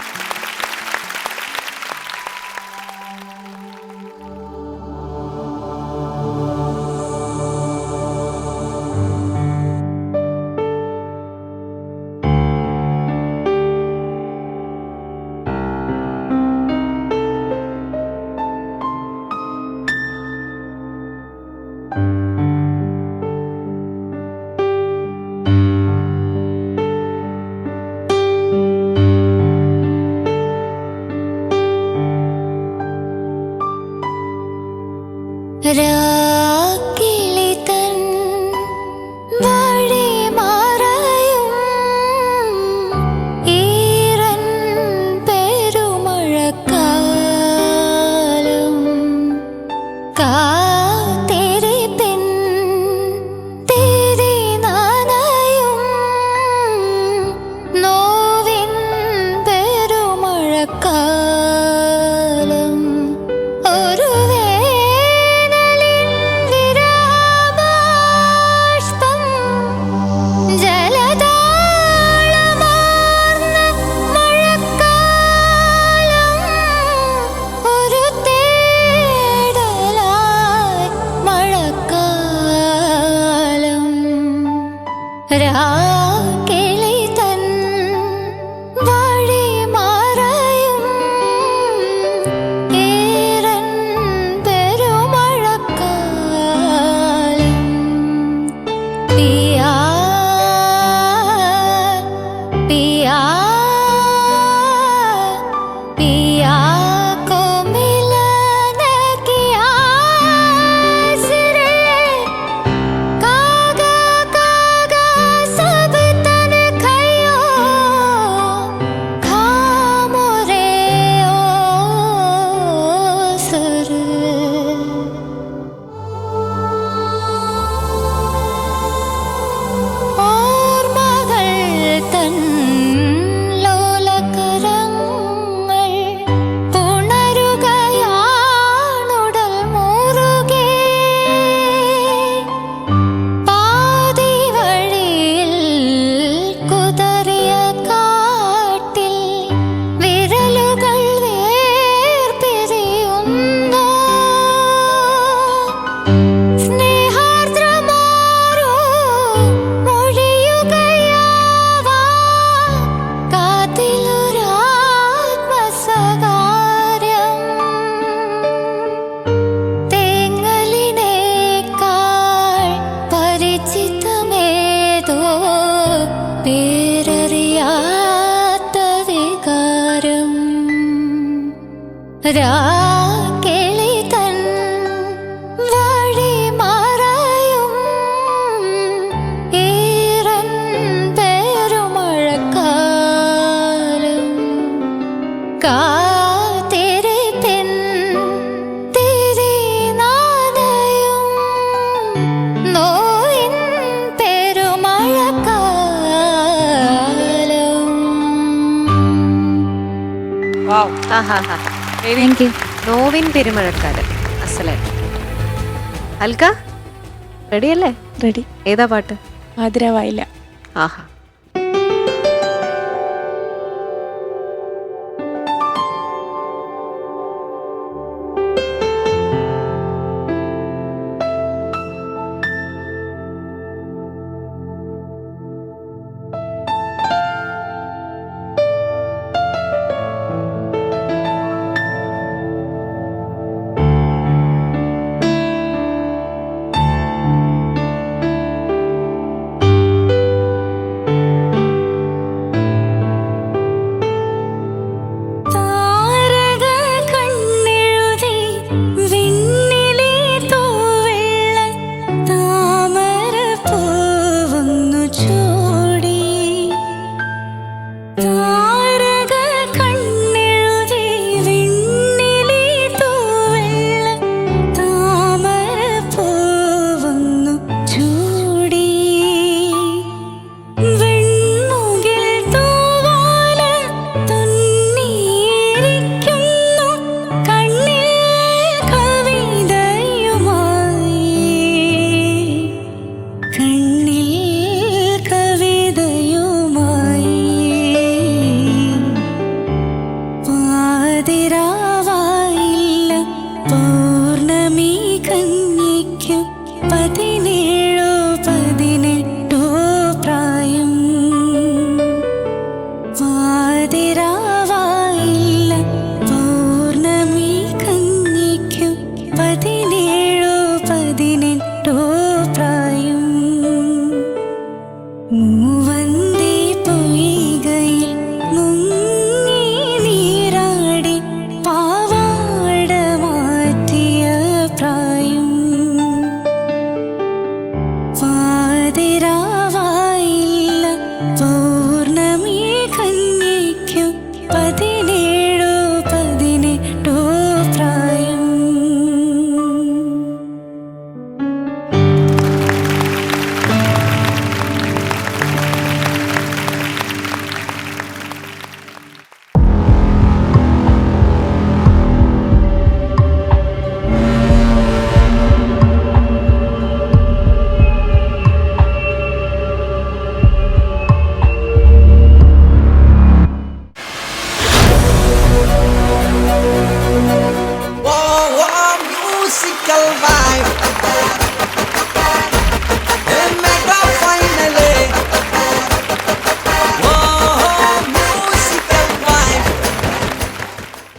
രാക്കിളി തൻ വഴി മറയും ഈറൻ പെരുമഴക്കാലം കാത്തിരിപ്പിൻ തിരി നനയും നോവിൻ പെരുമഴക്കാലം ഒരു വേനലിൻ വിരഹബാഷ്പം ജലതാളമാർന്ന മഴക്കാലം ഒരു തേടലായി മഴക്കാലം രാക്കിളി തൻ വഴി മറയും ഈറൻ പെരുമഴക്കാലം പിയാ പിയാ पिया को मिलन की आस रे कागा कागा सब तन खयो खामो रे ओ सुर ഓർമ്മകൾ തൻ ലോലകരങ്ങൾ പുണരുകയാണുടൽ മുറുകെ പാതി വഴിയിൽ കുതറിയ കാട്ടിൽ വിരലുകൾ വേർപിരിയുന്നു സ്നേഹാർദ്രമാരോ മൊഴിയുകയാവാ കാതിലൊരാത്മസകാര്യം തേങ്ങലിനേക്കാൾ പരിചിതമേതോ പേരറിയാത്ത വികാരം രാക്കിളി തൻ വഴി മറയും ഈറൻ പെരുമഴക്കാലം കാത്തിരിപ്പിൻ തിരി നനയും നോയിൻ പെരുമഴക്കാലം. നോവിൻ പെരുമഴക്കാലം അസലായിട്ട്. അൽക്ക റെഡിയല്ലേ? റെഡി. ഏതാ പാട്ട്? ആതിരവായില്ല. ആഹാ.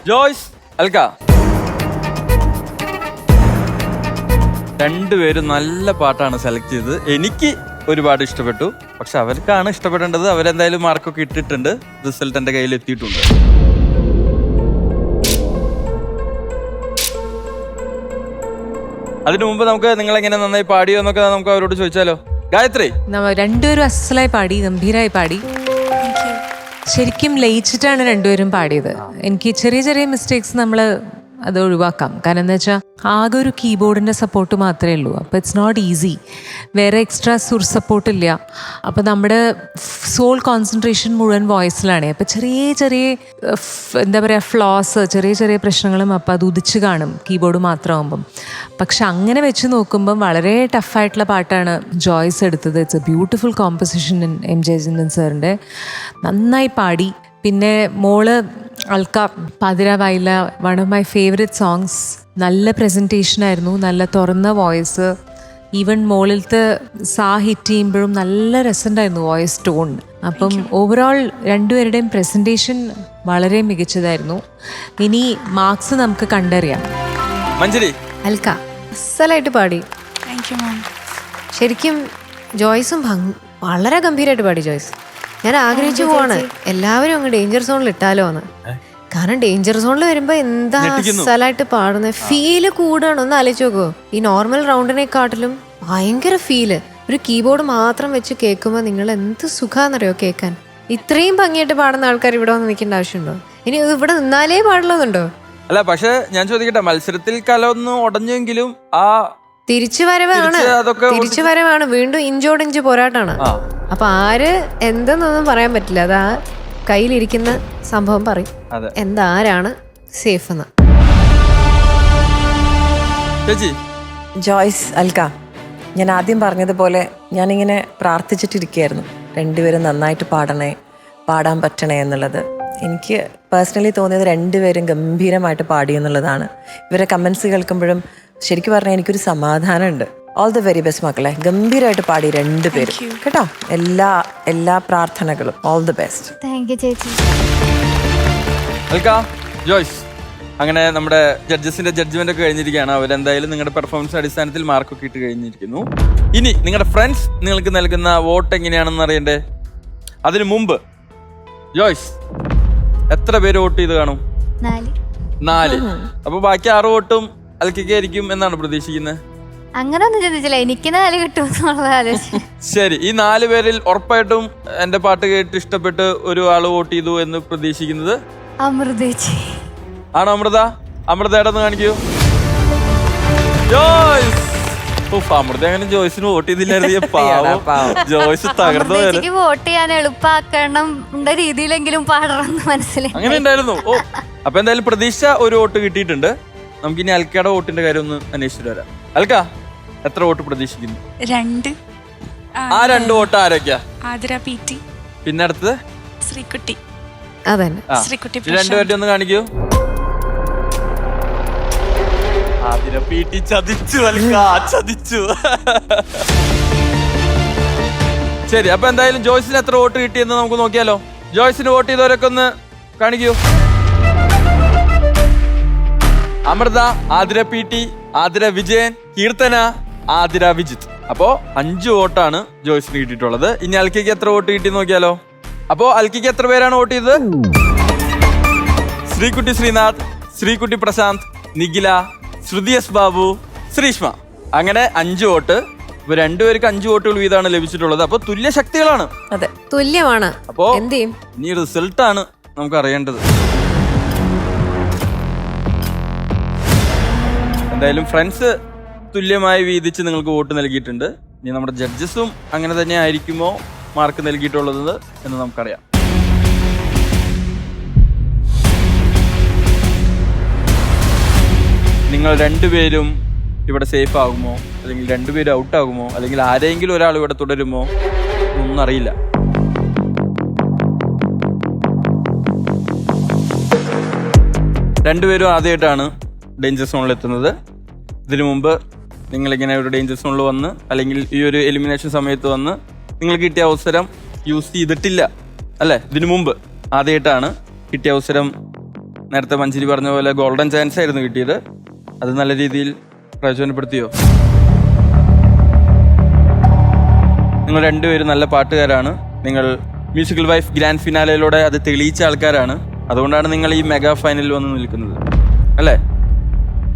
ജോയ്സ്, അൽക്ക, രണ്ടുപേരും നല്ല പാട്ടാണ് സെലക്ട് ചെയ്തത്. എനിക്ക് ഒരുപാട് ഇഷ്ടപ്പെട്ടു. പക്ഷെ അവർക്കാണ് ഇഷ്ടപ്പെടേണ്ടത്. അവരെന്തായാലും മാർക്കൊക്കെ ഇട്ടിട്ടുണ്ട്. റിസൾട്ട് എൻ്റെ കയ്യിൽ എത്തിയിട്ടുണ്ട്. അതിനു മുമ്പ് നമുക്ക് നിങ്ങളെങ്ങനെ നന്നായി പാടിയോ എന്നൊക്കെ നമുക്ക് അവരോട് ചോദിച്ചാലോ. ഗായത്രി, രണ്ടുപേരും അസലായി പാടി, ഗംഭീരമായി പാടി. ശരിക്കും ലയിച്ചിട്ടാണ് രണ്ടുപേരും പാടിയത്. എനിക്ക് ചെറിയ ചെറിയ മിസ്റ്റേക്സ് നമ്മൾ അത് ഒഴിവാക്കാം. കാരണം എന്താ വെച്ചാൽ ആകെ ഒരു കീബോർഡിൻ്റെ സപ്പോർട്ട് മാത്രമേ ഉള്ളൂ. അപ്പോൾ ഇറ്റ്സ് നോട്ട് ഈസി. വേറെ എക്സ്ട്രാ സുർ സപ്പോർട്ട് ഇല്ല. അപ്പോൾ നമ്മുടെ സോൾ കോൺസെൻട്രേഷൻ മുഴുവൻ വോയിസിലാണ്. അപ്പോൾ ചെറിയ ചെറിയ എന്താ പറയുക ഫ്ലോസ്, ചെറിയ ചെറിയ പ്രശ്നങ്ങളും അപ്പോൾ അത് ഉദിച്ച് കാണും കീബോർഡ് മാത്രമാകുമ്പം. പക്ഷെ അങ്ങനെ വെച്ച് നോക്കുമ്പം വളരെ ടഫായിട്ടുള്ള പാട്ടാണ് ജോയ്സ് എടുത്തത്. It's a beautiful composition M Jayachandran സാറിൻ്റെ. നന്നായി പാടി. പിന്നെ മോള് അൽക്ക, പാതിര വൈല, one of my favourite songs. നല്ല പ്രസൻറ്റേഷനായിരുന്നു, നല്ല തുറന്ന വോയിസ്. ഈവൻ മോളിലത്തെ സാ ഹിറ്റ് ചെയ്യുമ്പോഴും നല്ല രസമുണ്ടായിരുന്നു വോയിസ് ടോൺ. അപ്പം ഓവറോൾ രണ്ടുപേരുടെയും പ്രസൻറ്റേഷൻ വളരെ മികച്ചതായിരുന്നു. ഇനി മാർക്സ് നമുക്ക് കണ്ടറിയാം. മഞ്ജരി, അൽക്ക അസലായിട്ട് പാടി. ശരിക്കും ജോയ്സും വളരെ ഗംഭീരമായിട്ട് പാടി. ജോയ്സ്, ഞാൻ ആഗ്രഹിച്ചു പോവാണ് എല്ലാവരും അങ്ങ് ഡേഞ്ചർ സോണിൽ ഇട്ടാലോ എന്ന്. കാരണം ഡേഞ്ചർ സോണിൽ വരുമ്പോ എന്താ അസലായിട്ട് പാടുന്നത്. ഫീല് കൂടാണ്. ഒന്ന് ആലോചിച്ച് നോക്കോ, ഈ നോർമൽ റൗണ്ടിനെക്കാട്ടിലും ഭയങ്കര ഫീല്. ഒരു കീബോർഡ് മാത്രം വെച്ച് കേൾക്കുമ്പോൾ നിങ്ങൾ എന്ത് സുഖാന്നറിയോ കേൾക്കാൻ. ഇത്രയും ഭംഗിയായിട്ട് പാടുന്ന ആൾക്കാർ ഇവിടെ വന്ന് നിൽക്കേണ്ട ആവശ്യമുണ്ടോ? ഇനി ഇവിടെ നിന്നാലേ പാടുള്ളതുണ്ടോ? അല്ല, പക്ഷെ ഞാൻ ചോദിക്കട്ടെ, മത്സരത്തിൽ കലൊന്നും ഉടഞ്ഞെങ്കിലും ആ തിരിച്ചുവരവാണ്. വീണ്ടും ഇഞ്ചോടിഞ്ച് പോരാട്ടാണ്. അപ്പൊ ആര് എന്തെന്നൊന്നും പറയാൻ പറ്റില്ല. അത് ആ കയ്യിലിരിക്കുന്ന സംഭവം പറയും എന്താരാണ് സേഫ് എന്ന്. ജോയ്സ്, അൽക്ക, ഞാൻ ആദ്യം പറഞ്ഞതുപോലെ ഞാനിങ്ങനെ പ്രാർത്ഥിച്ചിട്ടിരിക്കുകയായിരുന്നു രണ്ടുപേരും നന്നായിട്ട് പാടാൻ പറ്റണേ എന്നുള്ളത്. എനിക്ക് പേഴ്സണലി തോന്നിയത് രണ്ടുപേരും ഗംഭീരമായിട്ട് പാടി എന്നുള്ളതാണ്. ഇവരെ കമൻസ് കേൾക്കുമ്പോഴും ശരിക്കും പറഞ്ഞാൽ എനിക്കൊരു സമാധാനമുണ്ട്. ഓൾ ദ വെരി ബെസ്റ്റ് മക്കളെ, ഗംഭീരമായിട്ട് പാടി രണ്ടുപേരും കേട്ടോ. എല്ലാ പ്രാർത്ഥനകളും. All the best. Thank you ചേച്ചി. അൽക്ക, ജോയ്സ്, അങ്ങനെ നമ്മുടെ ജഡ്ജസിന്റെ ജഡ്ജ്മെന്റ് ഒക്കെ കഴിഞ്ഞിരിക്കുകയാണ്. അവരെന്തായാലും നിങ്ങളുടെ പെർഫോമൻസ് അടിസ്ഥാനത്തിൽ മാർക്കൊക്കെ ഇട്ട് കഴിഞ്ഞിരിക്കുന്നു. ഇനി നിങ്ങളുടെ ഫ്രണ്ട്സ് നിങ്ങൾക്ക് നൽകുന്ന വോട്ട് എങ്ങനെയാണെന്ന് അറിയണ്ടേ? അതിനു മുമ്പ് ജോയ്സ്, എത്ര പേര് വോട്ട് ചെയ്ത് കാണും? 4. അപ്പൊ ബാക്കി 6 വോട്ടും അൽക്കയ്ക്കായിരിക്കും എന്നാണ് പ്രതീക്ഷിക്കുന്നത്? അങ്ങനെ ഒന്നും ചിന്തിച്ചില്ല, എനിക്ക് 4 കിട്ടും. ശരി, ഈ 4 പേരിൽ ഉറപ്പായിട്ടും എന്റെ പാട്ട് കേട്ട് ഇഷ്ടപ്പെട്ട് ഒരു ആള് വോട്ട് ചെയ്തു എന്ന് പ്രതീക്ഷിക്കുന്നത് അമൃതേച്ചി ആണോ? അമൃത ഏടെന്ന് കാണിക്കൂ. ജോയ്സ്, അമൃത അങ്ങനെ ജോയ്സിന് വോട്ട് ചെയ്തില്ലായിരുന്നു. ജോയ്സ് തകർന്നു. വോട്ട് ചെയ്യാൻ എളുപ്പാക്കണം രീതിയിലെങ്കിലും പാടണം മനസ്സിലായി. അങ്ങനെ ഉണ്ടായിരുന്നു. അപ്പൊ എന്തായാലും പ്രതീക്ഷ ഒരു വോട്ട് കിട്ടിയിട്ടുണ്ട്. നമുക്കിനി അൽക്കയുടെ വോട്ടിന്റെ കാര്യം ഒന്ന് അന്വേഷിച്ചിട്ട് വരാം. അൽക്ക, എത്ര വോട്ട് പ്രതീക്ഷിക്കുന്നു? 2. ആ 2 വോട്ട് ആരൊക്കെയാ? ആതിര PT, പിന്നെ അടുത്തത് ശ്രീകുട്ടി. അതന്നെ, ശ്രീകുട്ടി. രണ്ടുപേരുടെ ഒന്ന് കാണിക്കൂ. ആതിര PT ചതിച്ചു, അൽക്ക ചതിച്ചു. ശരി, അപ്പൊ എന്തായാലും ജോയ്സിന് എത്ര വോട്ട് കിട്ടിയെന്ന് നമുക്ക് നോക്കിയാലോ. ജോയ്സിന് വോട്ട് ചെയ്തവരൊക്കെ ഒന്ന് കാണിക്കൂ. അമൃത, ആതിര PT, ആതിര വിജയൻ, കീർത്തന, ആതിര വിജിത്ത്. അപ്പോ 5 വോട്ടാണ് ജോയ്സിന് കിട്ടിയിട്ടുള്ളത്. ഇനി അൽക്കയ്ക്ക് എത്ര വോട്ട് കിട്ടി നോക്കിയാലോ. അപ്പോ അൽക്കയ്ക്ക് എത്ര പേരാണ് വോട്ട് ചെയ്തത്? ശ്രീകുട്ടി ശ്രീനാഥ്, ശ്രീകുട്ടി പ്രശാന്ത്, നിഖില, ശ്രുതി എസ് ബാബു, ശ്രീഷ്മ. അങ്ങനെ 5 വോട്ട്. ഇപ്പൊ രണ്ടുപേർക്ക് 5 വോട്ടുകൾ വീതമാണ് ലഭിച്ചിട്ടുള്ളത്. അപ്പൊ തുല്യ ശക്തികളാണ്. അതെ, തുല്യമാണ്. അപ്പോ ഇനി റിസൾട്ടാണ് നമുക്ക് അറിയേണ്ടത്. എന്തായാലും ഫ്രണ്ട്സ് തുല്യമായി വീതിച്ച് നിങ്ങൾക്ക് വോട്ട് നൽകിയിട്ടുണ്ട്. ഇനി നമ്മുടെ ജഡ്ജസും അങ്ങനെ തന്നെ ആയിരിക്കുമോ മാർക്ക് നൽകിയിട്ടുള്ളത് എന്ന് നമുക്കറിയാം. നിങ്ങൾ രണ്ടുപേരും ഇവിടെ സേഫ് ആകുമോ, അല്ലെങ്കിൽ രണ്ടുപേരും ഔട്ടാകുമോ, അല്ലെങ്കിൽ ആരെങ്കിലും ഒരാൾ ഇവിടെ തുടരുമോ ഒന്നും അറിയില്ല. രണ്ടുപേരും ആദ്യമായിട്ടാണ് ഡേഞ്ചർ സോണിൽ എത്തുന്നത്. ഇതിനു മുമ്പ് നിങ്ങളിങ്ങനെ ഒരു ഡേഞ്ചർ സോണിൽ വന്ന്, അല്ലെങ്കിൽ ഈ ഒരു എലിമിനേഷൻ സമയത്ത് വന്ന് നിങ്ങൾക്ക് കിട്ടിയ അവസരം യൂസ് ചെയ്തിട്ടില്ല അല്ലേ? ഇതിനു മുമ്പ് ആദ്യമായിട്ടാണ് കിട്ടിയ അവസരം നേരത്തെ മഞ്ചേരി പറഞ്ഞ പോലെ ഗോൾഡൻ ചാൻസ് ആയിരുന്നു കിട്ടിയത്. അത് നല്ല രീതിയിൽ പ്രയോജനപ്പെടുത്തിയോ? നിങ്ങൾ രണ്ടുപേരും നല്ല പാട്ടുകാരാണ്. നിങ്ങൾ മ്യൂസിക്കൽ വൈഫ് ഗ്രാൻഡ് ഫിനാലയിലൂടെ അത് തെളിയിച്ച ആൾക്കാരാണ്. അതുകൊണ്ടാണ് നിങ്ങൾ ഈ മെഗാ ഫൈനലിൽ വന്ന് നിൽക്കുന്നത്, അല്ലേ?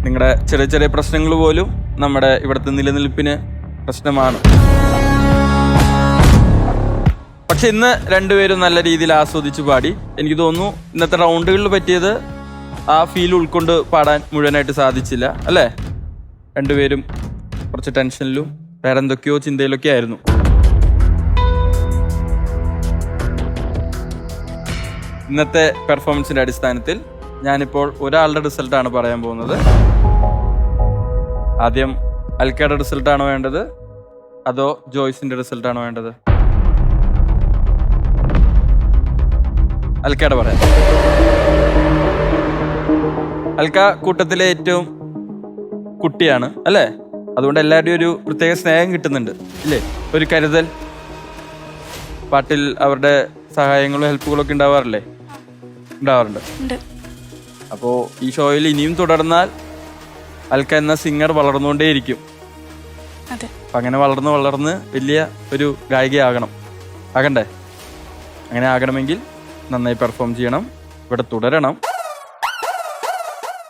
നിങ്ങളുടെ ചെറിയ ചെറിയ പ്രശ്നങ്ങൾ പോലും നമ്മുടെ ഇവിടുത്തെ നിലനിൽപ്പിന് പ്രശ്നമാണ്. പക്ഷെ ഇന്ന് രണ്ടുപേരും നല്ല രീതിയിൽ ആസ്വദിച്ച് പാടി. എനിക്ക് തോന്നുന്നു ഇന്നത്തെ റൗണ്ടുകളിൽ പറ്റിയത് ആ ഫീൽ ഉൾക്കൊണ്ട് പാടാൻ മുഴുവനായിട്ട് സാധിച്ചില്ല, അല്ലേ? രണ്ടുപേരും കുറച്ച് ടെൻഷനിലും വേറെ എന്തൊക്കെയോ ചിന്തയിലൊക്കെ ആയിരുന്നു. ഇന്നത്തെ പെർഫോമൻസിന്റെ അടിസ്ഥാനത്തിൽ ഞാനിപ്പോൾ ഒരാളുടെ റിസൾട്ടാണ് പറയാൻ പോകുന്നത്. ആദ്യം അൽക്കയുടെ റിസൾട്ടാണോ വേണ്ടത്, അതോ ജോയ്സിന്റെ റിസൾട്ടാണോ വേണ്ടത്? അൽക്കയുടെ പറയാം. അൽക്ക കൂട്ടത്തിലെ ഏറ്റവും കുട്ടിയാണ്, അല്ലേ? അതുകൊണ്ട് എല്ലാവരുടെയും ഒരു പ്രത്യേക സ്നേഹം കിട്ടുന്നുണ്ട്, ഇല്ലേ? ഒരു കരുതൽ. പാട്ടിൽ അവരുടെ സഹായങ്ങളും ഹെൽപ്പുകളൊക്കെ ഉണ്ടാവാറില്ലേ? ഉണ്ടാവാറുണ്ട്. അപ്പോൾ ഈ ഷോയിൽ ഇനിയും തുടർന്നാൽ അൽക്ക എന്ന സിംഗർ വളർന്നുകൊണ്ടേയിരിക്കും. അപ്പം അങ്ങനെ വളർന്ന് വലിയ ഒരു ഗായികയാകണം. ആകണ്ടേ? അങ്ങനെ ആകണമെങ്കിൽ നന്നായി പെർഫോം ചെയ്യണം, ഇവിടെ തുടരണം.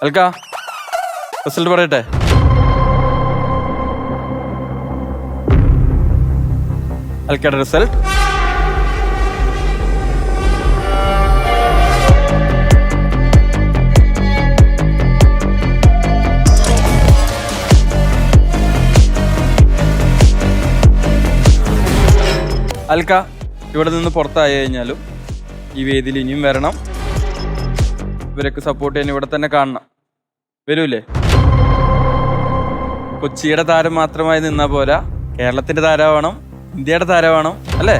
അൽക്ക, റിസൾട്ട് പറയട്ടെ. അൽക്കയുടെ റിസൾട്ട് അൽക്ക ഇവിടെ നിന്ന് പുറത്തായി കഴിഞ്ഞാലും ഈ വേദിയിൽ ഇനിയും വരണം. ഇവരൊക്കെ സപ്പോർട്ട് ചെയ്യാൻ ഇവിടെ തന്നെ കാണണം. വരൂലേ? കൊച്ചിയുടെ താരം മാത്രമായി നിന്നാ പോരാ, കേരളത്തിന്റെ താരമാവണം, ഇന്ത്യയുടെ താരമാവണം, അല്ലേ?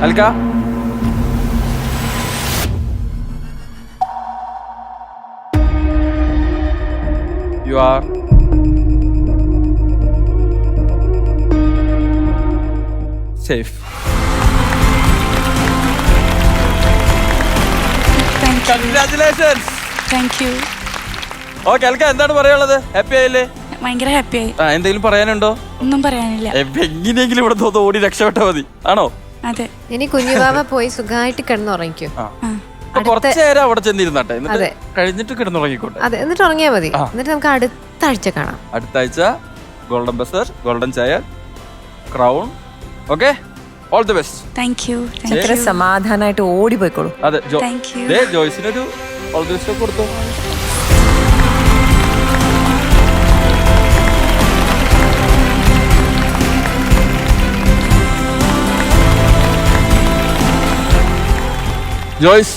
Alka, you are safe. Congratulations. Thank you. Okay Alka, എന്താണ് പറയാനുള്ളത്? ഹാപ്പി ആയില്ലേ? ഭയങ്കര ഹാപ്പിയായി. എന്തെങ്കിലും പറയാനുണ്ടോ? ഒന്നും പറയാനില്ല. എങ്ങനെയെങ്കിലും ഇവിടെ തോന്നുന്നു ഓടി രക്ഷപ്പെട്ടാ മതി, ആണോ? അതെ. ഇനി കുഞ്ഞുബാബ പോയി സുഖമായിട്ട് കിടന്നുറങ്ങിക്കോ. കുറച്ചു നേരം അവിടെ ചെന്നിരുന്നാട്ടെ, എന്നിട്ട് കഴിഞ്ഞിട്ട് കിടന്നുറങ്ങിക്കോട്ടെ. അതെ, എന്നിട്ട് ഉറങ്ങിയാൽ മതി. എന്നിട്ട് നമുക്ക് അടുത്ത ആഴ്ച കാണാം. അടുത്ത ആഴ്ച ഗോൾഡൻ ബസർ, ഗോൾഡൻ ചായ, crown. Okay, all the best. Thank U. ഇത്ര സമാധാനമായിട്ട് ഓടി പോയിക്കോളൂ. അതെ, ജോയ്സിനൊരു ഓൾ ദി ബെസ്റ്റ് കൊടുത്തു. ജോയ്സ്,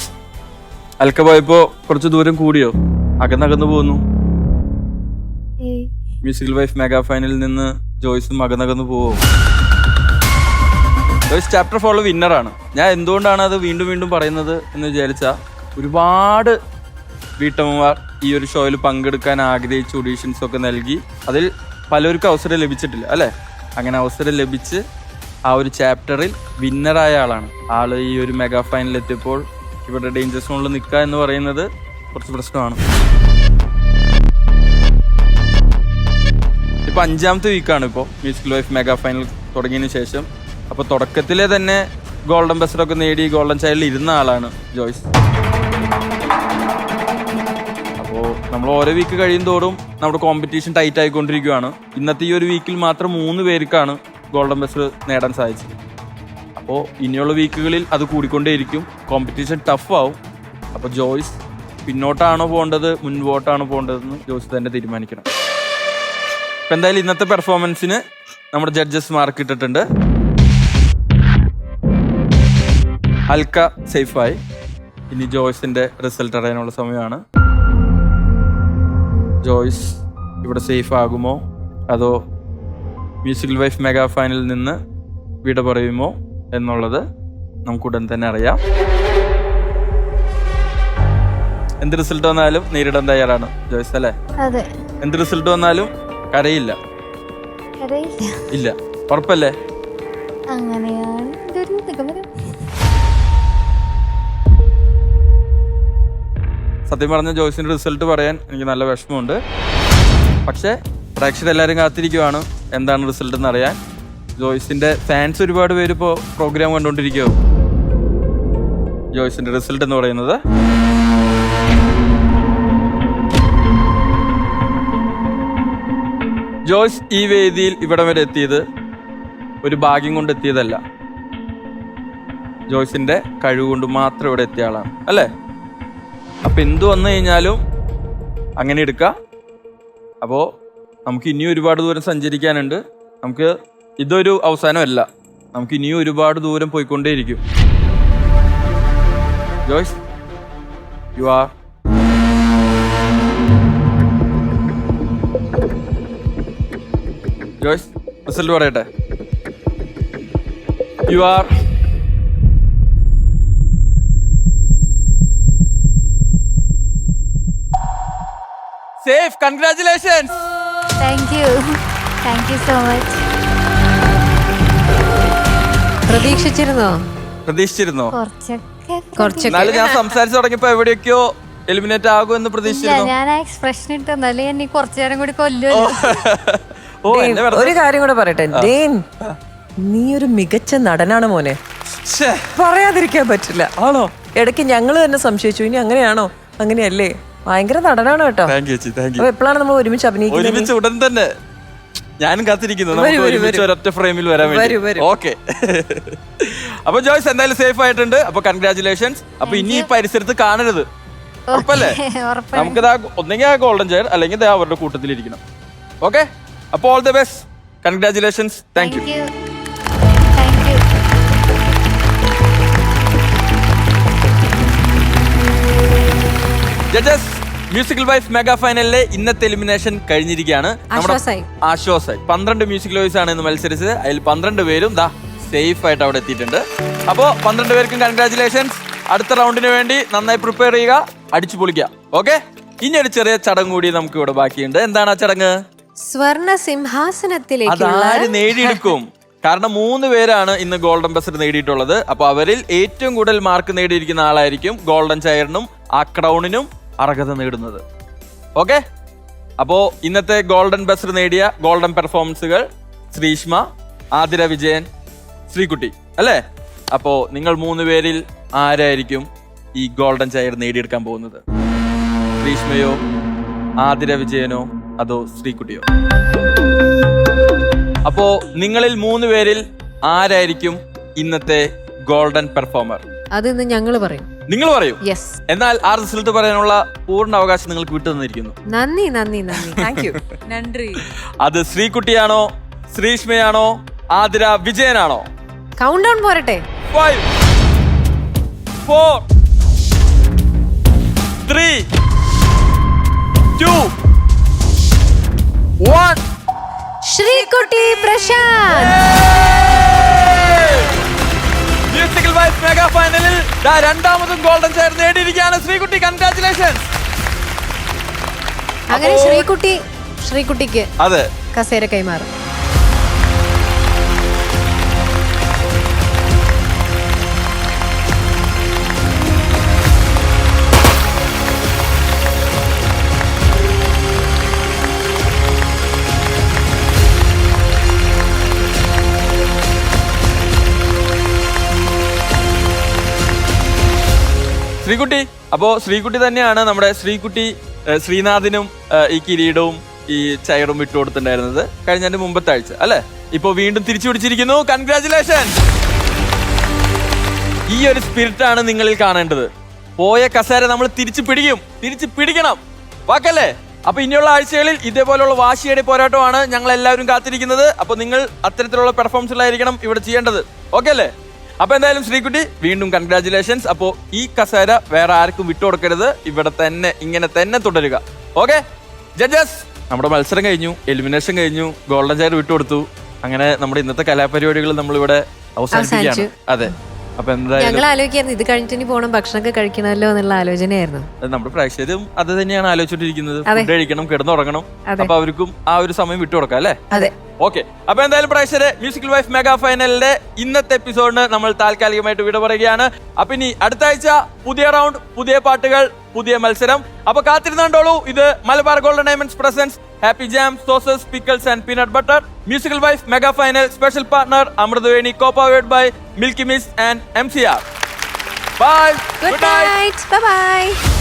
അൽക്ക പോയപ്പോ കുറച്ച് ദൂരം കൂടിയോ? അകന്നകന്നു പോകുന്നു. മ്യൂസിക്കൽ വൈഫ് മെഗാ ഫൈനലിൽ നിന്ന് ജോയ്സും അകന്നകന്നു പോവോ? ജോയ്സ് ചാപ്റ്റർ 4 വിന്നറാണ്. ഞാൻ എന്തുകൊണ്ടാണ് അത് വീണ്ടും വീണ്ടും പറയുന്നത് എന്ന് വിചാരിച്ചാൽ, ഒരുപാട് വീട്ടമ്മമാർ ഈ ഒരു ഷോയിൽ പങ്കെടുക്കാൻ ആഗ്രഹിച്ച് ഓഡീഷൻസ് ഒക്കെ നൽകി. അതിൽ പലർക്കും അവസരം ലഭിച്ചിട്ടില്ല, അല്ലേ? അങ്ങനെ അവസരം ലഭിച്ച് ആ ഒരു ചാപ്റ്ററിൽ വിന്നറായ ആളാണ്. ആള് ഈ ഒരു മെഗാ ഫൈനലിൽ എത്തിയപ്പോൾ ഇവിടെ ഡേഞ്ചർ സോണിൽ നിൽക്കുക എന്ന് പറയുന്നത് കുറച്ച് പ്രശ്നമാണ്. ഇപ്പൊ 5ാമത്തെ വീക്കാണ് ഇപ്പോൾ മ്യൂസിക്കൽ വൈഫ് മെഗാ ഫൈനൽ തുടങ്ങിയതിന് ശേഷം. അപ്പൊ തുടക്കത്തിലെ തന്നെ ഗോൾഡൻ ബസറൊക്കെ നേടി ഗോൾഡൻ ചൈൽഡിൽ ഇരുന്ന ആളാണ് ജോയ്സ്. അപ്പോൾ നമ്മൾ ഓരോ വീക്ക് കഴിയും തോറും നമ്മുടെ കോമ്പറ്റീഷൻ ടൈറ്റ് ആയിക്കൊണ്ടിരിക്കുകയാണ്. ഇന്നത്തെ ഈ ഒരു വീക്കിൽ മാത്രം 3 പേർക്കാണ് ഗോൾഡൻ ബസർ നേടാൻ സാധിച്ചത്. അപ്പോൾ ഇനിയുള്ള വീക്കുകളിൽ അത് കൂടിക്കൊണ്ടേയിരിക്കും. കോമ്പറ്റീഷൻ ടഫ് ആവും. അപ്പോൾ ജോയ്സ് പിന്നോട്ടാണോ പോകേണ്ടത്, മുൻപോട്ടാണോ പോകേണ്ടതെന്ന് ജോയ്സ് തന്നെ തീരുമാനിക്കണം. ഇപ്പം എന്തായാലും ഇന്നത്തെ പെർഫോമൻസിന് നമ്മുടെ ജഡ്ജസ് മാർക്ക് ഇട്ടിട്ടുണ്ട്. അൽക്ക സേഫായി. ഇനി ജോയ്സിന്റെ റിസൾട്ട് അറിയാനുള്ള സമയമാണ്. ജോയ്സ് ഇവിടെ സേഫ് ആകുമോ, അതോ മ്യൂസിക്കൽ വൈഫ് മെഗാ ഫൈനലിൽ നിന്ന് വിട പറയുമോ എന്നുള്ളത് നമുക്കുടൻ തന്നെ അറിയാം. എന്ത് റിസൾട്ട് വന്നാലും നേരിടാൻ തയ്യാറാണ് ജോയ്സ്, അല്ലേ? അതെ. എന്ത് റിസൾട്ട് വന്നാലും കരയില്ല, ഇല്ല, ഉറപ്പല്ലേ? അങ്ങനെയാണ് ഒരു നിഗമനം. സത്യം പറഞ്ഞ ജോയ്സിന്റെ റിസൾട്ട് പറയാൻ എനിക്ക് നല്ല വിഷമമുണ്ട്. പക്ഷേ പ്രേക്ഷകരെല്ലാവരും കാത്തിരിക്കുവാണ് എന്താണ് റിസൾട്ട് എന്ന് അറിയാൻ. ജോയ്സിന്റെ ഫാൻസ് ഒരുപാട് പേര് ഇപ്പോൾ പ്രോഗ്രാം കണ്ടുകൊണ്ടിരിക്കുമോ. ജോയ്സിന്റെ റിസൾട്ട് എന്ന് പറയുന്നത് ജോയ്സ് ഈ വേദിയിൽ ഇവിടം വരെ എത്തിയത് ഒരു ഭാഗ്യം കൊണ്ട് എത്തിയതല്ല, ജോയ്സിന്റെ കഴിവുകൊണ്ട് മാത്രം ഇവിടെ എത്തിയ ആളാണ് അല്ലേ. അപ്പൊ എന്തു വന്നു കഴിഞ്ഞാലും അങ്ങനെ എടുക്കാം. അപ്പോൾ നമുക്ക് ഇനിയും ഒരുപാട് ദൂരം സഞ്ചരിക്കാനുണ്ട്. നമുക്ക് ഇതൊരു അവസാനമല്ല, നമുക്ക് ഇനിയും ഒരുപാട് ദൂരം പോയിക്കൊണ്ടേയിരിക്കും. Joyce, you are Joyce, result പറയട്ടെ. You are safe. Congratulations. Thank you so much. പ്രതീക്ഷിച്ചിരുന്നോ? കുറച്ചൊക്കെ എന്നാലും ഞാൻ സംസാരിച്ചു തുടങ്ങിയപ്പോ എവിടെയൊക്കെയോ എലിമിനേറ്റ് ആകുമെന്ന് പ്രതീക്ഷിച്ചിരുന്നു. ഞാൻ ആ എക്സ്പ്രഷൻ ഇട്ടല്ലേ ഞാൻ കുറച്ചു നേരം കൂടി കൊല്ലുമല്ലോ. ഒരു കാര്യം കൂടെ പറയട്ടെ, ഡേൻ നീ ഒരു മികച്ച നടനാണ് മോനെ, പറയാതിരിക്കാൻ പറ്റില്ല. ആണോ? ഇടയ്ക്ക് ഞങ്ങള് തന്നെ സംശയിച്ചു, ഇനി അങ്ങനെയാണോ? അങ്ങനെയല്ലേ? ഭയങ്കര നടനാണ് കേട്ടോ. അപ്പൊ എപ്പോഴാണ് നമ്മൾ ഒരുമിച്ച് അഭിനയിക്കുന്നത്? ഉടൻ തന്നെ ഞാനും കാത്തിരിക്കുന്നു ഒരൊറ്റ ഫ്രെയിമിൽ വരാൻ വേണ്ടി. ഓക്കെ. അപ്പൊ ജോയ്സ് എന്തായാലും സേഫ് ആയിട്ടുണ്ട്. അപ്പൊ കൺഗ്രാറ്റുലേഷൻസ്. അപ്പൊ ഇനി ഈ പരിസരത്ത് കാണരുത്, ഉറപ്പല്ലേ? നമുക്കിതാ ഒന്നെങ്കിൽ ആ ഗോൾഡൻ ചെയർ അല്ലെങ്കിൽ അവരുടെ കൂട്ടത്തിലിരിക്കണം. ഓക്കെ, അപ്പോൾ all the best. Congratulations. Thank you. Judges, musical wife mega ഫൈനലിലെ ഇന്നത്തെ എലിമിനേഷൻ കഴിഞ്ഞിരിക്കുകയാണ്. ആശ്വാസായി 12 മ്യൂസിക്കൽ വോയിസ് ആണ് ഇന്ന് മത്സരിച്ചത്. അതിൽ 12 പേരും ദാ സേഫ് ആയിട്ട് അവിടെ എത്തിയിട്ടുണ്ട്. അപ്പോൾ 12 പേർക്കും കൺഗ്രാറ്റുലേഷൻസ്. അടുത്ത റൗണ്ടിന് വേണ്ടി നന്നായി പ്രിപ്പയർ ചെയ്യുക, അടിച്ചു പൊളിക്കുക. ഓക്കെ, ഇനി ഒരു ചെറിയ ചടങ്ങ് കൂടി നമുക്ക് ഇവിടെ ബാക്കിയുണ്ട്. എന്താണ് ആ ചടങ്ങ്? സ്വർണ്ണ സിംഹാസനത്തിലേക്ക് അതാര് നേടിയെടുക്കും? കാരണം 3 പേരാണ് ഇന്ന് ഗോൾഡൻ ബസർ നേടിയിട്ടുള്ളത്. അപ്പൊ അവരിൽ ഏറ്റവും കൂടുതൽ മാർക്ക് നേടിയിരിക്കുന്ന ആളായിരിക്കും ഗോൾഡൻ ചെയറിനും ആ ക്രൗണിനും അർഹത നേടുന്നത്. ഓക്കെ, അപ്പോ ഇന്നത്തെ ഗോൾഡൻ ബസർ നേടിയ ഗോൾഡൻ പെർഫോമൻസുകൾ ശ്രീഷ്മ, ആതിര വിജയൻ, ശ്രീകുട്ടി അല്ലേ? അപ്പോ നിങ്ങൾ 3 പേരിൽ ആരായിരിക്കും ഈ ഗോൾഡൻ ചെയർ നേടിയെടുക്കാൻ പോകുന്നത്? ശ്രീഷ്മയോ, ആതിര വിജയനോ, അതോ ശ്രീകുട്ടിയോ? അപ്പോ നിങ്ങളിൽ 3 പേരിൽ ആരായിരിക്കും ഇന്നത്തെ ഗോൾഡൻ പെർഫോമർ? അത് ഇന്ന് ഞങ്ങള് പറയും. നിങ്ങൾ പറയൂ. യെസ്. എന്നാൽ ആ റിസൾട്ട് പറയാനുള്ള പൂർണ്ണ അവകാശം നിങ്ങൾക്ക് വിട്ടു തന്നിരിക്കുന്നു. നന്ദി. Thank you. നന്ദി. അത് ശ്രീകുട്ടിയാണോ, ശ്രീഷ്മയാണോ, ആതിര വിജയനാണോ? കൗണ്ട് ഡൗൺ പോരട്ടെ. 5 4 3 2 1. Sreekutty Prashanth musical wife mega ഫൈനലിൽ രണ്ടാമതും ഗോൾഡൻ ചെയർ നേടിയിരിക്കുകയാണ് ശ്രീകുട്ടി. കൺഗ്രാറ്റുലേഷൻസ്. അങ്ങനെ ശ്രീകുട്ടിക്ക് അതെ കസേര കൈമാറും. ശ്രീകുട്ടി, അപ്പോ ശ്രീകുട്ടി തന്നെയാണ് നമ്മുടെ ശ്രീനാഥിനും ഈ കിരീടവും ഈ ചെയറും വിട്ടുകൊടുത്തിട്ടുണ്ടായിരുന്നത് കഴിഞ്ഞതിന്റെ മുമ്പത്തെ ആഴ്ച അല്ലെ? ഇപ്പൊ വീണ്ടും തിരിച്ചു പിടിച്ചിരിക്കുന്നു. കൺഗ്രാറ്റുലേഷൻ. ഈ ഒരു സ്പിരിറ്റ് ആണ് നിങ്ങളിൽ കാണേണ്ടത്. പോയ കസേര നമ്മൾ തിരിച്ചു പിടിക്കണം, വാക്കല്ലേ? അപ്പൊ ഇനിയുള്ള ആഴ്ചകളിൽ ഇതേപോലുള്ള വാശിയുടെ പോരാട്ടമാണ് ഞങ്ങൾ എല്ലാവരും കാത്തിരിക്കുന്നത്. അപ്പൊ നിങ്ങൾ അത്തരത്തിലുള്ള പെർഫോമൻസിലായിരിക്കണം ഇവിടെ ചെയ്യേണ്ടത്. ഓക്കെ അല്ലേ? അപ്പൊ എന്തായാലും ശ്രീകുട്ടി വീണ്ടും കൺഗ്രാറ്റുലേഷൻസ്. അപ്പോ ഈ കസേര വേറെ ആർക്കും വിട്ടുകൊടുക്കരുത്, ഇവിടെ തന്നെ ഇങ്ങനെ തന്നെ തുടരുക. ഓക്കെ ജഡ്ജസ്, നമ്മുടെ മത്സരം കഴിഞ്ഞു, എലിമിനേഷൻ കഴിഞ്ഞു, ഗോൾഡൻ ചെയർ വിട്ടുകൊടുത്തു. അങ്ങനെ നമ്മുടെ ഇന്നത്തെ കലാപരിപാടികൾ നമ്മളിവിടെ അവസാനിപ്പിക്കുകയാണ്. അതെ, അപ്പൊ എന്തായാലും ഞങ്ങൾ ആലോചിക്കായിരുന്നു ഇത് കഴിഞ്ഞിട്ട് ഇനി പോകണം, ഭക്ഷണമൊക്കെ കഴിക്കണമല്ലോ എന്നുള്ള ആലോചനയായിരുന്നു. നമ്മുടെ പ്രേക്ഷകരും അത് തന്നെയാണ് ആലോചിച്ചോണ്ടിരിക്കുന്നത്. ഫുഡ് കഴിക്കണം, കിടന്നുറങ്ങണം. അപ്പൊ അവർക്കും ആ ഒരു സമയം വിട്ടുകൊടുക്കാം അല്ലേ? അതെ. ഓക്കെ, അപ്പൊ എന്തായാലും പ്രേക്ഷകരെ മ്യൂസിക്കൽ വൈഫ് മെഗാ ഫൈനലിന്റെ ഇന്നത്തെ എപ്പിസോഡിന് നമ്മൾ താൽക്കാലികമായിട്ട് വിട പറയുകയാണ്. അപ്പൊ ഇനി അടുത്ത ആഴ്ച പുതിയ റൗണ്ട്, പുതിയ പാട്ടുകൾ, പുതിയ മത്സരം. അപ്പൊ കാത്തിരുന്നോളൂ. ഇത് Malabar golden diamonds presents happy jam sauces pickles and peanut butter musical wife mega final special partner Amruthaveni co-powered by Milky Mist and MCR. Bye. Good night. Bye bye.